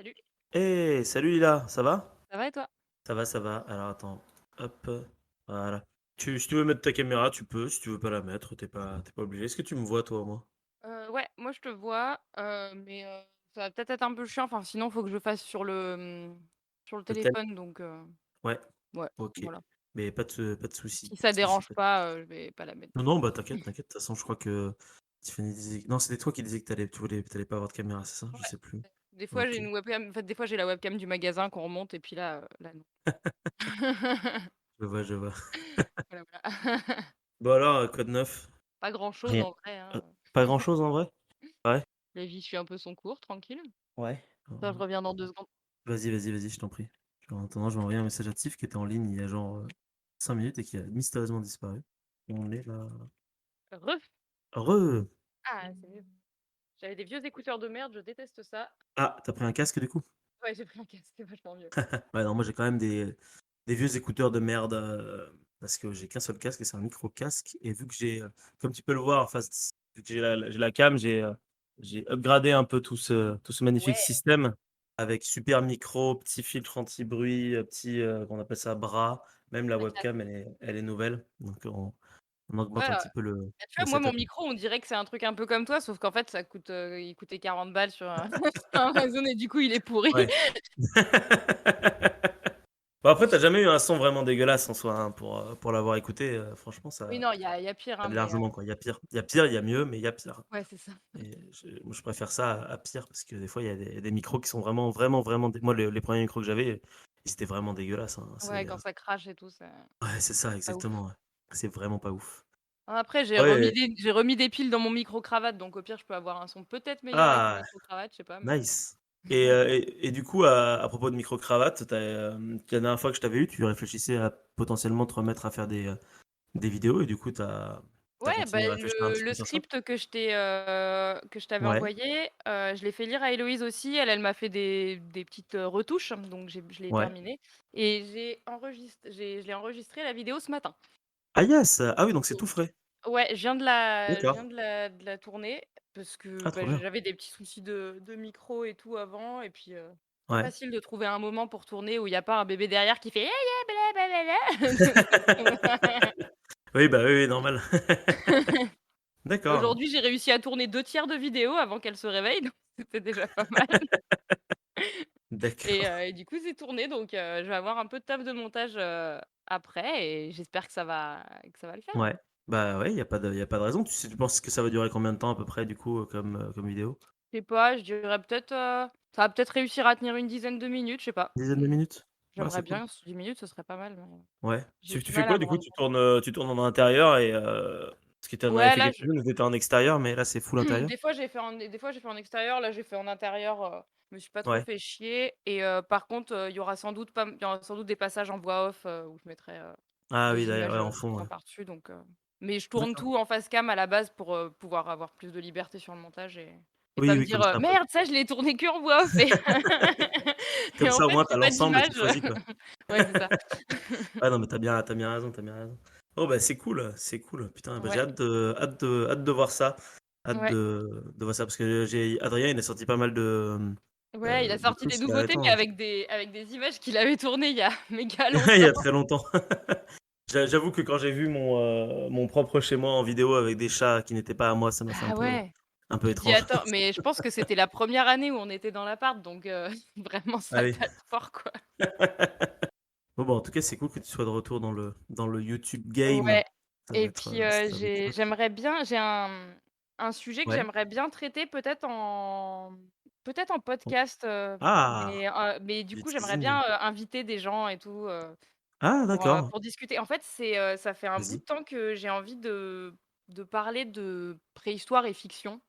Salut, Salut Lila, ça va? ça va et toi? Ça va, ça va. Alors attends, hop, voilà. Si tu veux mettre ta caméra, tu peux. Si tu veux pas la mettre, t'es pas obligé. Est-ce que tu me vois toi, moi? Ouais, moi je te vois, mais ça va peut-être être un peu chiant, enfin sinon faut que je fasse sur le Le tel? téléphone donc Ouais, ouais, ok. voilà. Mais pas de souci, Si pas ça de souci. dérange pas, je vais pas la mettre Non, tout de non, suite. bah t'inquiète, t'inquiète. De toute façon, je crois que Tiffany disait. Non, c'était toi qui disais que t'allais pas avoir de caméra, c'est ça? Ouais, Je sais plus. des fois j'ai Ok. une webcam en fait, des fois j'ai la webcam du magasin qu'on remonte et puis là non. Je vois, je vois. Voilà, voilà. Bon alors, quoi de neuf? Pas grand-chose Rien. en vrai, Euh, hein, Pas grand-chose en vrai? Ouais. la vie suit un peu son cours, tranquille. Ouais. Attends, je reviens dans 2 secondes. Vas-y, vas-y, vas-y, je t'en prie. En attendant, je vais envoyer un message à Tiff qui était en ligne il y a genre 5 minutes et qui a mystérieusement disparu. On est là. Ref Heureux! ah, c'est mieux. J'avais des vieux écouteurs de merde, je déteste ça. Ah, t'as pris un casque du coup? Ouais, j'ai pris un casque, c'est vachement mieux. Ouais, non, moi j'ai quand même des vieux écouteurs de merde parce que j'ai qu'un seul casque et c'est un micro casque. Et vu que comme tu peux le voir, enfin, vu que j'ai la cam, j'ai upgradé un peu tout ce magnifique Ouais. système avec super micro, petit filtre anti-bruit, petit, on appelle ça bras. Même la La classe. webcam, elle est nouvelle. Donc on augmente Ouais, un petit peu le, bah, tu le vois, moi, mon setup. micro, on dirait que c'est un truc un peu comme toi, sauf qu'en fait, il coûtait 40 balles sur sur Amazon et du coup, il est pourri. Ouais. Bon, après, t'as jamais eu un son vraiment dégueulasse en soi, hein, pour l'avoir écouté, franchement, Oui, ça non, il y a pire, hein, allait mais largement, quoi. Il y a pire, il y a mieux, mais il y a pire. ouais, c'est ça. Et moi, je préfère ça à pire parce que des fois, il y a des micros qui sont vraiment, vraiment, vraiment moi, les premiers micros que j'avais, ils étaient vraiment dégueulasses, hein. Ouais, quand ça crache et tout, Ouais, c'est ça, c'est pas ouf. exactement, ouais. C'est vraiment pas ouf. Après, Ouais, j'ai remis des piles dans mon micro-cravate, donc au pire, je peux avoir un son peut-être meilleur avec une ah, micro-cravate, je sais pas, mais nice. Et du coup, à propos de micro-cravate, la dernière fois que je t'avais eu, tu réfléchissais à potentiellement te remettre à faire des vidéos et du coup, t'as ouais, bah, continué à réfléchir un petit le peu sur ça? script que je t'avais Ouais, envoyé, je l'ai fait lire à Héloïse aussi. Elle m'a fait des petites, retouches, donc je l'ai ouais. terminé et je l'ai enregistré la vidéo ce matin. Ah yes! Ah oui, donc c'est Donc tout frais. ouais, je viens D'accord. de la tourner parce que, Ah bah, trop bien. j'avais des petits soucis de micro et tout avant et puis, pas Ouais. facile de trouver un moment pour tourner où il y a pas un bébé derrière qui fait: «Eh ya blablabla». Oui, bah, oui, oui, normal. D'accord. Aujourd'hui, j'ai réussi à tourner 2 tiers de vidéo avant qu'elle se réveille, donc c'était déjà pas mal D'accord. et du coup, c'est tourné donc je vais avoir un peu de taf de montage, après et j'espère que ça va le faire. Ouais. Bah, ouais, il y a pas de raison. Tu penses que ça va durer combien de temps à peu près du coup, comme vidéo? Je sais pas, je dirais peut-être, ça va peut-être réussir à tenir une dizaine de minutes, je sais pas. Une dizaine de minutes? Ouais, J'aimerais c'est cool. bien, 10 minutes, ce serait pas mal, mais Ouais. j'ai Tu du fais mal à quoi me du coup? rendre Tu compte. tournes, tu tournes en intérieur et parce que tu en avais Ouais, fait là, je quelques-unes où tu étais en extérieur, mais là, c'est full intérieur? des fois, j'ai fait en extérieur, là, j'ai fait en intérieur, je me suis pas trop Ouais. fait chier et par contre, il y aura sans doute des passages en voix off, où je mettrai, Ah oui, des d'ailleurs, images, ouais, en fond, ouais. tout par-dessus donc mais je tourne D'accord. tout en face cam à la base pour, pouvoir avoir plus de liberté sur le montage et pas Oui, me oui, dire, comme ça après. «Merde, ça, je l'ai tourné qu'en voix off et et Comme en ça, au fait, moins, tu j'ai as pas l'ensemble et d'image». tu choisis, quoi. Ouais, c'est ça. Ah non, mais tu as bien raison, tu as bien raison. Oh bah, c'est cool, c'est cool. Putain, bah, j'ai Ouais, hâte de voir ça. Hâte ouais. de voir ça parce que Adrien, il a sorti pas mal Ouais, il a de sorti trucs des ces nouveautés, derniers mais temps. avec des images qu'il avait tournées il y a méga Il y longtemps. a très longtemps. J'avoue que quand j'ai vu mon propre chez moi en vidéo avec des chats qui n'étaient pas à moi, ça m'a fait un Ah peu ouais, un peu tu te dis: étrange. «Attends», mais je pense que c'était la première année où on était dans l'appart, donc vraiment Ah ça oui. date fort, quoi. Bon, bah, en tout cas, c'est cool que tu sois de retour dans le YouTube game. Ouais Ça va et être, puis, ça va être chouette. j'ai un sujet que Ouais. j'aimerais bien traiter peut-être en podcast, Ah! mais du Du coup, j'aimerais bien, teasing. inviter des gens et tout, Ah d'accord. pour discuter. En fait, ça fait un bout Vas-y. de temps que j'ai envie de parler de préhistoire et fiction.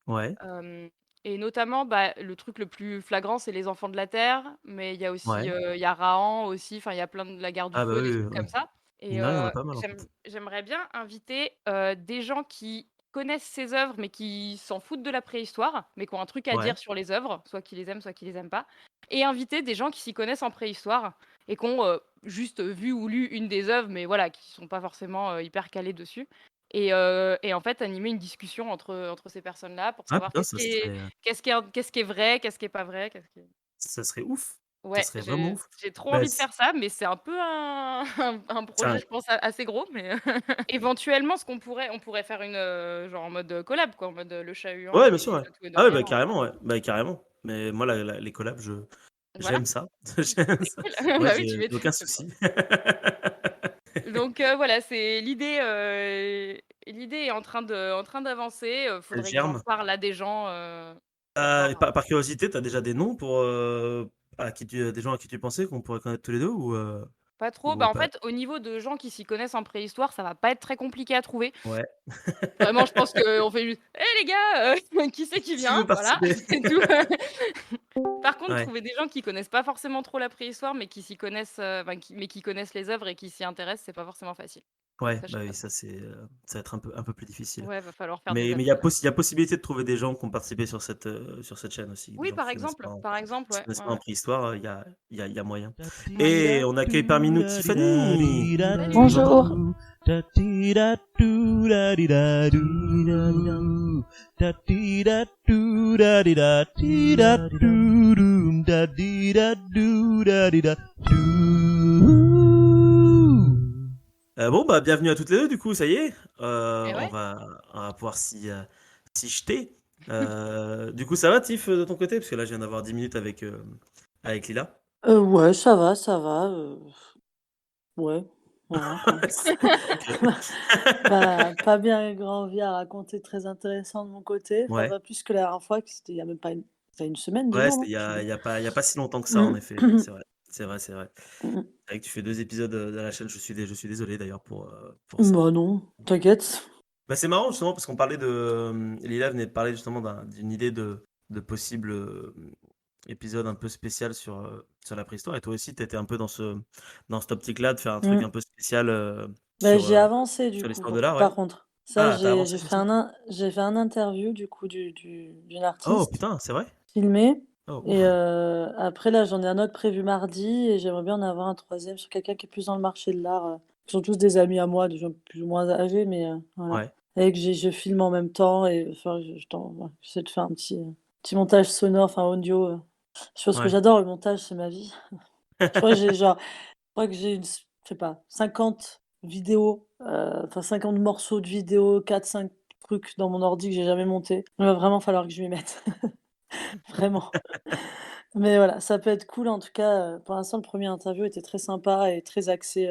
Ouais, Hem et notamment, bah, le truc le plus flagrant, c'est Les Enfants de la Terre, mais il y a aussi, ouais. il y a Rahan aussi, enfin, il y a plein de La Guerre du Ah bah, Feu, des oui, oui, trucs comme ouais. ça et Mine de rien, il y en a pas mal, en fait. j'aimerais bien inviter, des gens qui connaissent ces œuvres, mais qui s'en foutent de la préhistoire, mais qui ont un truc à Ouais, dire sur les œuvres, soit qui les aiment, soit qui les aiment pas et inviter des gens qui s'y connaissent en préhistoire et qui ont, juste vu ou lu une des œuvres, mais voilà, qui sont pas forcément, hyper calés dessus et en fait, animer une discussion entre ces personnes-là pour ah savoir putain, ça serait, qu'est-ce qui est vrai, qu'est-ce qui est pas vrai, qu'est-ce qui est Ça serait ouf, ça Ouais, serait vraiment j'ai ouf. j'ai trop Bah, envie de c faire ça, mais c'est un peu un c'est projet, un je pense, assez gros, mais éventuellement, ce qu'on pourrait on pourrait faire une, genre en mode, collab quoi, en mode, Le Chat Huant ouais, bien et sûr, ouais. Le Tout est Ah ouais, donné, bah, on carrément, ouais. Bah, carrément. Mais moi, les collabs, voilà, j'aime ça. J'aime c'est ça. cool. Moi, Bah oui, tu j'ai m'étonnes, aucun c'est trop souci. donc voilà, c'est l'idée est en train d'avancer, Elle faudrait que j'en germe. parle à des gens, pour voir. Par curiosité, tu as déjà des noms pour, des gens à qui tu pensais qu'on pourrait connaître tous les 2 Pas trop, ou bah, en pas? fait, au niveau de gens qui s'y connaissent en préhistoire, ça va pas être très compliqué à trouver. Ouais. Vraiment, je pense qu'on fait juste: «Hé les gars, qui c'est qui Qui vient?» veut voilà, participer? c'est tout. Par contre, Ouais. trouver des gens qui connaissent pas forcément trop la préhistoire, mais qui s'y connaissent, enfin qui connaissent les œuvres et qui s'y intéressent, c'est pas forcément facile. Ouais, Ça, je bah, sais oui, pas ça trop. c'est, ça va être un peu plus difficile. Ouais, va falloir faire des Mais appels. il y a possibilité de trouver des gens qui ont participé sur cette chaîne aussi, des Oui, gens par exemple, qui s'y ouais, connaissent ouais, pas en ouais. préhistoire, il y a moyen. Ouais. Et on accueille parmi nous Tiffany! Salut! Bonjour. Bon, bah, bienvenue à toutes les 2 du coup, ça y est, Et ouais. on va pouvoir s'y jeter. Du coup, ça va Tiff, de ton côté? Parce que là, je viens d'avoir 10 minutes avec Lila. Ouais, ça va, ouais, voilà quoi. OK. Pas bien grand vie à raconter très intéressant de mon côté, enfin Ouais. pas plus que la dernière fois que c'était il y a même pas une semaine, 2 Ouais, jours, c'était non? Je sais plus. il y a pas si longtemps que ça, en Mmh. effet. C'est vrai. C'est vrai, c'est vrai. Mmh. C'est vrai que tu fais 2 épisodes, de la chaîne. Je suis désolé d'ailleurs pour ça. Bah non, t'inquiète. Bah, c'est marrant justement parce qu'on parlait de, Lila venait de parler justement d'une idée de possible, épisode un peu spécial sur la préhistoire et toi aussi tu étais un peu dans cette optique-là de faire un truc Mmh. un peu spécial, Bah, j'ai avancé du sur coup l'histoire de l'art, ouais? par contre. Ça, Ah, tu as avancé sur ça? j'ai fait un interview du coup d'une Oh artiste putain, c'est vrai? filmé Oh et ouf! après là, j'en ai un autre prévu mardi et j'aimerais bien en avoir un troisième sur quelqu'un qui est plus dans le marché de l'art, qui sont tous des amis à moi, des gens plus ou moins âgés, mais voilà. Ouais, Et que je filme en même temps et enfin ouais, j'essaie de faire un petit montage sonore, enfin audio, chose que ouais. j'adore le montage, c'est ma vie. Je crois que j'ai genre je crois que j'ai une s je sais pas, 50 vidéos, enfin 50 morceaux de vidéos, 4-5 trucs dans mon ordi que j'ai jamais montés. Il va vraiment falloir que je m'y mette, vraiment. Mais voilà, ça peut être cool en tout cas, pour l'instant le premier interview était très sympa et très axé,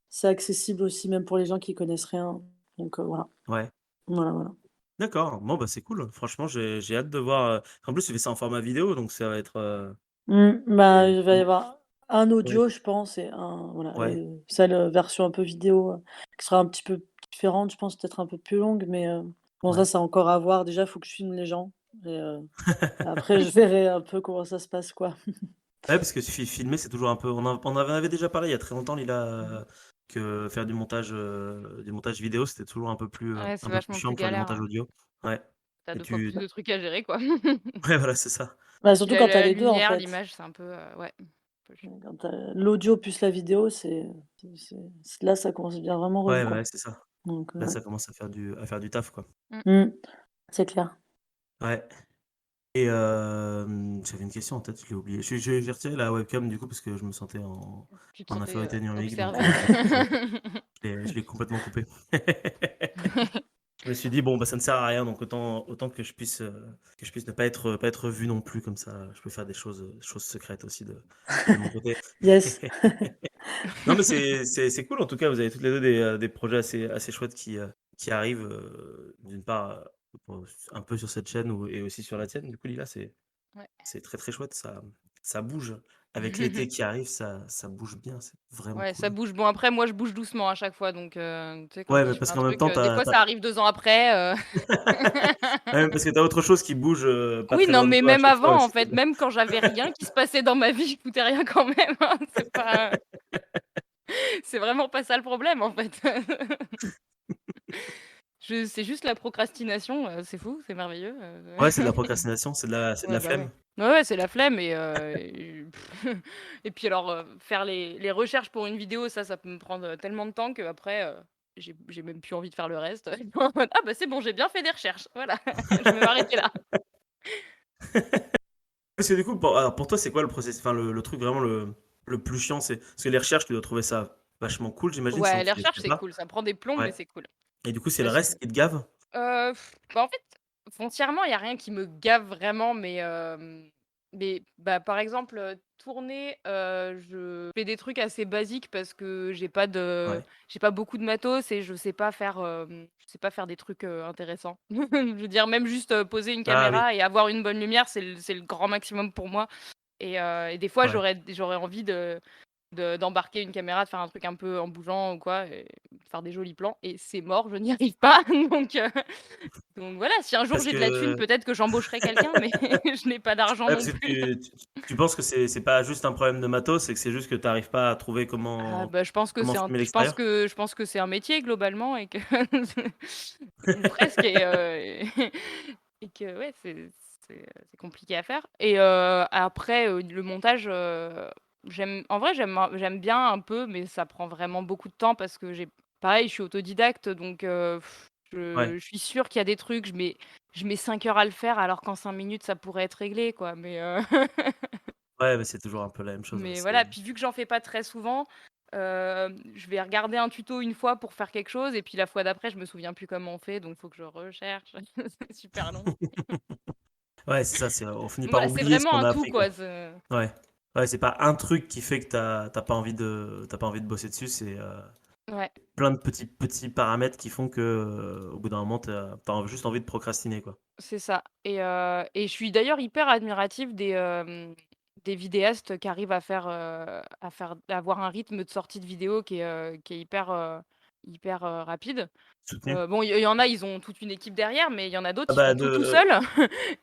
c'est accessible aussi même pour les gens qui connaissent rien. Donc voilà. Ouais. Voilà, voilà. D'accord. Bon, bah, c'est cool. Franchement, j'ai hâte de voir, en plus, tu fais ça en format vidéo, donc ça va être, Bah, et il va y avoir un ouais, audio je pense et un voilà ouais, et celle, version un peu vidéo, qui sera un petit peu différente je pense, peut-être un peu plus longue mais bon ça ouais. c'est encore à voir. Déjà il faut que je filme les gens et après je verrai un peu comment ça se passe quoi. Ouais, parce que filmer, c'est toujours un peu on en avait déjà parlé il y a très longtemps, Lila, que faire du montage vidéo, c'était toujours Ouais, c'est un peu plus vachement chiant plus que faire du galère, montage hein. audio. Ouais Tu et 2 fois plus de trucs à gérer, quoi. ouais, voilà, c'est ça. Bah, Puis surtout quand tu as la les 2 en lumière, fait. l'image, c'est un peu, ouais, un peu chiant. Quand tu as l'audio plus la vidéo, c'est là ça commence à devenir vraiment relou Ouais, quoi. ouais, c'est ça. Donc Là, ouais. ça commence à faire du taf, quoi. Mmh. Mmh, c'est clair. Ouais et j'avais une question en tête, je l'ai oubliée. J'ai retiré la webcam, du coup, parce que je me sentais Tu te en sentais, infériorité numérique, donc observé. je l'ai complètement coupé. Je me suis dit: «Bon, bah, ça ne sert à rien, donc autant que je puisse ne pas être vu non plus, comme ça, je peux faire des choses secrètes aussi de mon côté». Yes. Non, mais c'est cool, en tout cas, vous avez toutes les 2 des projets assez chouettes qui arrivent, d'une part, pour un peu sur cette chaîne et aussi sur la tienne. Du coup, Lila, Ouais. c'est très, très chouette, ça bouge. Avec l'été qui arrive, ça bouge bien, c'est vraiment Ouais, ça cool. bouge. Bon, après, moi, je bouge doucement à chaque fois, donc tu sais, quand Ouais, je mais fais parce un qu'en même truc, temps, des fois, ça arrive 2 ans après, ouais, mais parce que tu as autre chose qui bouge, pas Oui, très non, loin de mais toi à même chaque fois avant, en aussi. fait, même quand j'avais rien qui se passait dans ma vie, je foutais rien quand même, hein. C'est vraiment pas ça le problème, en fait. Je C'est juste la procrastination, c'est fou, c'est merveilleux, Ouais, c'est de la procrastination, c'est de Ouais, la bah, ouais. flemme. Ouais, ouais, c'est la flemme et puis alors, faire les recherches pour une vidéo, ça peut me prendre, tellement de temps qu'après, j'ai même plus envie de faire le reste. En mode: «Ah bah, c'est bon, j'ai bien fait des recherches, voilà, je vais m'arrêter là». Parce que du coup, alors pour toi, c'est quoi le process, enfin le truc vraiment le plus chiant, c'est parce que les recherches, tu dois trouver ça vachement cool, j'imagine, sinon Ouais, les tu les recherches, ferais c'est pas. cool, ça prend des plombs, mais Ouais. c'est cool. Et du coup, c'est le Parce reste qui te gave? Bah, en fait, foncièrement, il y a rien qui me gave vraiment, mais bah, par exemple, tourner, je fais des trucs assez basiques parce que Ouais. j'ai pas beaucoup de matos et je sais pas faire des trucs, intéressants. Je veux dire, même juste, poser une Ah oui, caméra et avoir une bonne lumière, c'est le grand maximum pour moi et des fois, ouais. j'aurais envie d'embarquer une caméra, de faire un truc un peu en bougeant ou quoi et de faire des jolis plans et c'est mort, je n'y arrive pas donc voilà, si un jour Parce j'ai de la thune, que peut-être que j'embaucherai quelqu'un, mais je n'ai pas d'argent ouais, non parce que plus. tu penses que c'est pas juste un problème de matos, c'est que c'est juste que tu arrives pas à trouver Ah comment bah, comment filmer l'extérieur? je pense que c'est un métier globalement et que ou presque et que ouais, c'est compliqué à faire et après, le montage, j'aime bien un peu, mais ça prend vraiment beaucoup de temps parce que pareil, je suis autodidacte donc Ouais, je suis sûre qu'il y a des trucs, je mets 5 heures à le faire alors qu'en 5 minutes ça pourrait être réglé quoi, ouais, mais c'est toujours un peu la même chose, ouais, mais c'est voilà, puis vu que j'en fais pas très souvent, je vais regarder un tuto une fois pour faire quelque chose et puis la fois d'après, je me souviens plus comment on fait, donc il faut que je recherche. C'est super long. ouais, c'est ça, on finit Donc par voilà, c'est oublier ce vraiment qu'on un a tout appris, quoi. quoi, Ouais. Ouais, c'est pas un truc qui fait que tu pas envie de bosser dessus, c'est, ouais. plein de petits paramètres qui font que, au bout d'un moment, tu juste envie de procrastiner, quoi. C'est ça et je suis d'ailleurs hyper admirative des vidéastes qui arrivent à avoir un rythme de sortie de vidéo qui est hyper, rapide. Soutenu? Bon, il y en a, ils ont toute une équipe derrière, mais il y en a d'autres, Ah ils bah, font tout seuls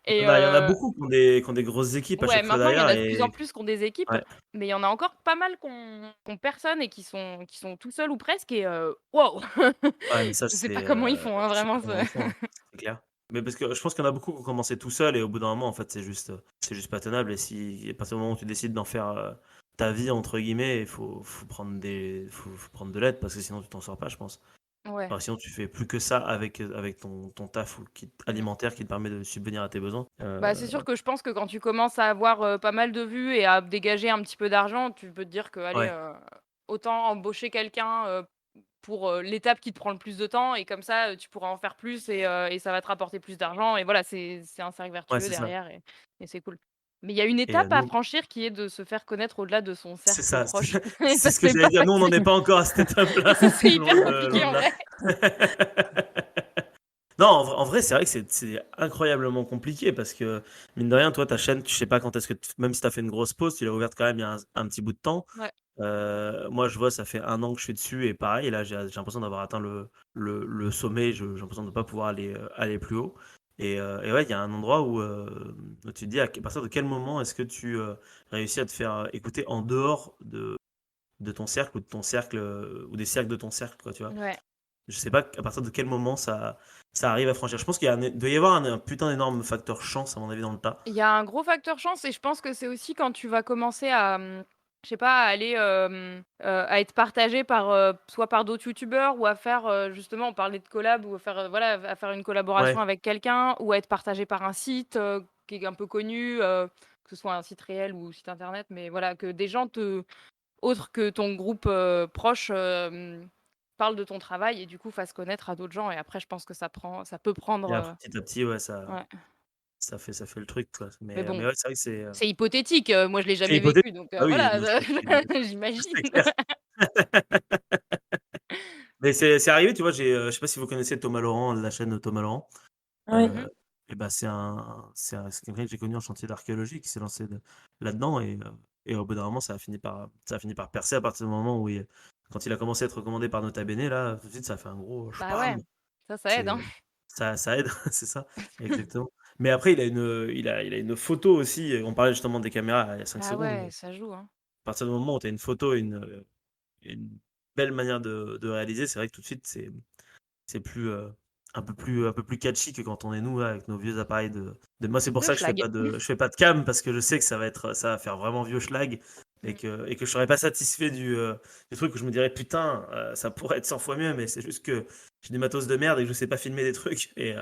et il y en a beaucoup qui ont des grosses équipes à ouais, chaque fois maintenant, il y en derrière a de plus en et plus qui ont des équipes, ouais, mais il y en a encore pas mal qui ont personne et qui sont tout seuls ou presque et waouh! ouais, mais ça, Je sais pas comment ils font, hein, je sais pas vraiment, comment ils font, hein, c'est clair. Mais parce que je pense qu'il y en a beaucoup qui ont commencé tout seuls et au bout d'un moment, en fait, c'est juste pas tenable et si à partir du moment où tu décides d'en faire, «ta vie» entre guillemets, il faut prendre de l'aide parce que sinon tu t'en sors pas, je pense. ouais. Enfin, sinon tu fais plus que ça avec ton taf ou Mmh. alimentaire qui te permet de subvenir à tes besoins. Bah, c'est sûr que je pense que quand tu commences à avoir, pas mal de vues et à dégager un petit peu d'argent, tu peux te dire que, allez, Ouais, autant embaucher quelqu'un, pour, l'étape qui te prend le plus de temps et comme ça, tu pourras en faire plus et ça va te rapporter plus d'argent et voilà, c'est un cercle ouais, vertueux c'est ça derrière et c'est cool. Mais il y a une et étape à nous franchir qui est de se faire connaître au-delà de son c'est cercle ça, proche et c'est ça, ce que c'est pas j'allais dire. Nous, on n'en est facile. pas encore à cette étape-là, Ça, c'est hyper loin compliqué de en là. vrai. Non, en vrai, c'est vrai que c'est incroyablement compliqué parce que, mine de rien, toi, ta chaîne, tu sais pas quand est-ce que même si tu as fait une grosse pause, tu l'as ouverte quand même il y a un petit bout de temps. Ouais. Moi, je vois, ça fait 1 an que je suis dessus et pareil, là, j'ai l'impression d'avoir atteint le sommet. J'ai l'impression de ne pas pouvoir aller plus haut. Et ouais, il y a un endroit où tu te dis à partir de quel moment est-ce que tu réussis à te faire écouter en dehors de ton cercle ou de ton cercle ou des cercles de ton cercle, quoi, tu vois. Ouais. Je sais pas à partir de quel moment ça arrive à franchir. Je pense doit y avoir un putain d'énorme facteur chance, à mon avis, dans le tas. Il y a un gros facteur chance et je pense que c'est aussi quand tu vas commencer à, je sais pas, à aller, à être partagé par, soit par d'autres youtubeurs ou à faire, justement, on parlait de collab ou à faire, voilà, à faire une collaboration Ouais, avec quelqu'un ou à être partagé par un site, qui est un peu connu, que ce soit un site réel ou site internet, mais voilà, que des gens autres que ton groupe, proche, parlent de ton travail et du coup fassent connaître à d'autres gens et après je pense que ça peut prendre, et après petit à petit, ouais, ouais. ça fait le truc, quoi. Mais Mais bon. ouais, c'est vrai que C'est hypothétique, moi je l'ai c'est jamais hypothétique. vécu donc Ah oui, voilà, nous aussi, j'imagine. c'est clair. Mais c'est arrivé, tu vois, je sais pas si vous connaissez Thomas Laurent, la chaîne Thomas Laurent. Oui. Mmh. Heu et bah, c'est quelqu'un que j'ai connu en chantier d'archéologie qui s'est lancé là-dedans et au bout d'un moment, ça a fini par percer à partir du moment où quand il a commencé à être recommandé par Nota Bene, là, tout de suite, ça a fait un gros Bah ouais, shbam. ça aide, C'est hein. ça aide, c'est ça, exactement. Mais après, il a une photo aussi, on parlait justement des caméras il y a 5 Ah secondes, ouais, mais ça joue, hein. à partir du moment où tu as une photo et une belle manière de réaliser, c'est vrai que tout de suite, c'est un peu plus catchy que quand on est nous là, avec nos vieux appareils moi c'est pour De ça que schlag. je fais pas de cam parce que je sais que ça va faire vraiment vieux schlag Mmh. et que je serais pas satisfait du truc où je me dirais putain, ça pourrait être 100 fois mieux, mais c'est juste que j'ai des matos de merde et que je sais pas filmer des trucs et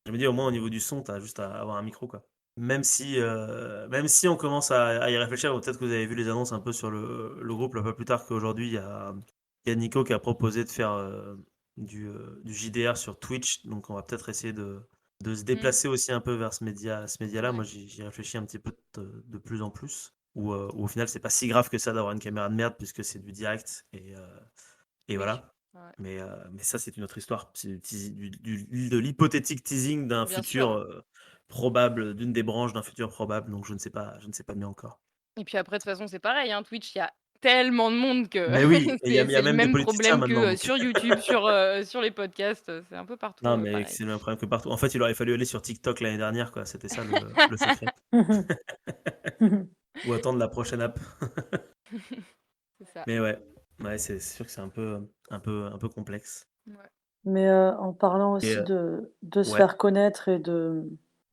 je me dis au moins au niveau du son t'as juste à avoir un micro, quoi. même si on commence à y réfléchir, ou peut-être que vous avez vu les annonces un peu sur le groupe, un peu plus tard qu'aujourd'hui, il y a Nico qui a proposé de faire du JDR sur Twitch, donc on va peut-être essayer de se Mm. déplacer aussi un peu vers ce média-là. Ouais. Moi, j'y réfléchis un petit peu de plus en plus, où au final, c'est pas si grave que ça d'avoir une caméra de merde, puisque c'est du direct, et Oui. voilà. Ouais. Mais ça, c'est une autre histoire. C'est de l'hypothétique teasing d'un Bien futur sûr. probable, d'une des branches d'un futur probable. Donc, je ne sais pas mieux encore. Et puis après, de toute façon, c'est pareil, hein, Twitch, il y a tellement de monde que Mais oui, et il y c'est a le même des même politiciens problème maintenant. que Donc, sur YouTube, sur les podcasts, c'est un peu partout non, mais pareil. c'est le même problème que partout. En fait, il aurait fallu aller sur TikTok l'année dernière, quoi. C'était ça le secret. Ou attendre la prochaine app. C'est ça. Mais ouais, c'est sûr que c'est un peu complexe. Ouais. Mais en parlant Et aussi de se ouais, faire connaître et de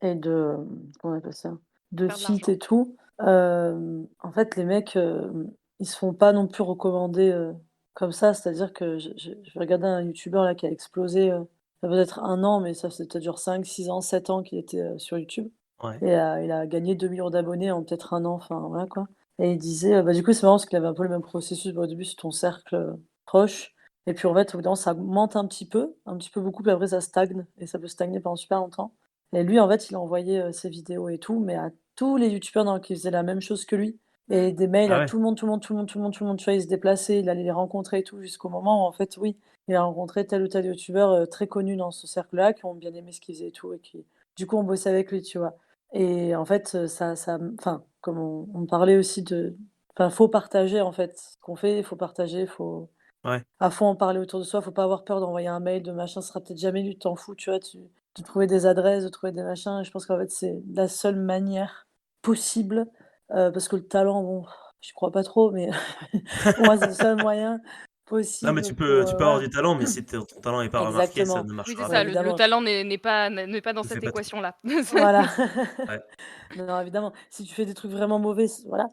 comment on appelle ça? De Faire de feat l'argent. et tout, en fait, les mecs, ils se font pas non plus recommander, comme ça. C'est-à-dire que j'ai regardé un youtubeur là qui a explosé, ça doit être 1 an, mais ça fait peut-être genre 5, 6 ans, 7 ans qu'il était, sur YouTube ouais, et il a gagné 2 millions d'abonnés en peut-être 1 an, enfin voilà quoi et il disait, bah, du coup, c'est marrant parce qu'il avait un peu le même processus. Bah, au début, c'est ton cercle, proche et puis en fait, au bout d'un moment, ça augmente un petit peu beaucoup, puis après ça stagne et ça peut stagner pendant super longtemps et lui, en fait, il a envoyé, ses vidéos et tout, mais à tous les youtubeurs dans qui faisaient la même chose que lui et des mails ah à ouais, tout le monde, tout le monde, tout le monde, tout le monde, tout le monde, tu vois? Il se déplaçait, il allait les rencontrer et tout jusqu'au moment où en fait, oui, il a rencontré tel ou tel youtubeur, très connu dans ce cercle-là, qui ont bien aimé ce qu'il faisait et tout et qui, du coup, ont bossé avec lui, tu vois? Et en fait, enfin, comme on parlait aussi enfin, faut partager en fait ce qu'on fait, il faut partager, faut ouais, à fond en parler autour de soi, faut pas avoir peur d'envoyer un mail, de machin, ce sera peut-être jamais lu, tu t'en fous, tu vois? De trouver des adresses, de trouver des machins et je pense qu'en fait, c'est la seule manière possible, parce que le talent, bon, j'y crois pas trop, mais pour moi, c'est le seul moyen non, mais possible tu peux avoir voilà. du talent, mais si ton talent n'est pas remarqué, ça Exactement. ne Oui, c'est marchera Ouais, ça, pas. le évidemment. talent n'est pas dans Ne fais cette pas tout. équation-là. Voilà. Ouais. Non, évidemment, si tu fais des trucs vraiment mauvais, voilà.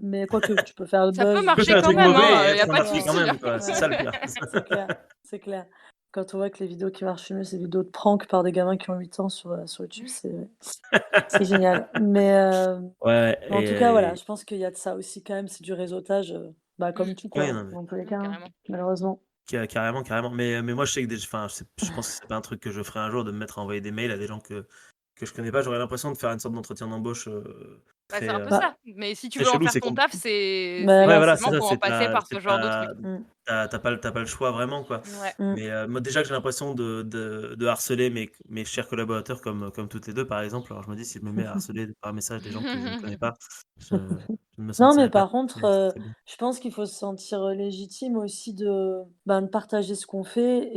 Mais quoique, tu peux faire le Ça peut buzz, Tu peux marcher faire un quand truc même, mauvais hein, et y a être pas de remarqué quand souci, hein. même, quoi. C'est ça le Ouais, pire. c'est clair, c'est clair. Quand on voit que les vidéos qui marchent le mieux, c'est les vidéos de prank par des gamins qui ont 8 ans sur YouTube, c'est génial. Ouais, Mais en tout cas, voilà, je pense qu'il y a de ça aussi quand même, c'est du réseautage, bah, Mmh. comme tout quoi, oui, hein, non, mais dans tous les cas, hein, Carrément. malheureusement. carrément, carrément. Mais moi, je sais que enfin, je pense que c'est pas un truc que je ferai un jour de me mettre à envoyer des mails à des gens que je connais pas. J'aurais l'impression de faire une sorte d'entretien d'embauche Bah, c'est très, un peu Bah, ça, mais si tu très veux en chelou. faire ton taf, c'est Ouais, là, c'est voilà, c'est effectivement ça. pour en passer par ce genre de truc. Mmh, T'as pas le choix vraiment, quoi. Ouais. mmh. Mais moi, déjà que j'ai l'impression de harceler mes chers collaborateurs comme toutes les deux, par exemple. Alors, je me dis, si je me mets à harceler par message des gens que je ne connais pas, je ne me Non, mais sentirais pas par contre, très bien. je pense qu'il faut se sentir, légitime aussi de partager ce qu'on fait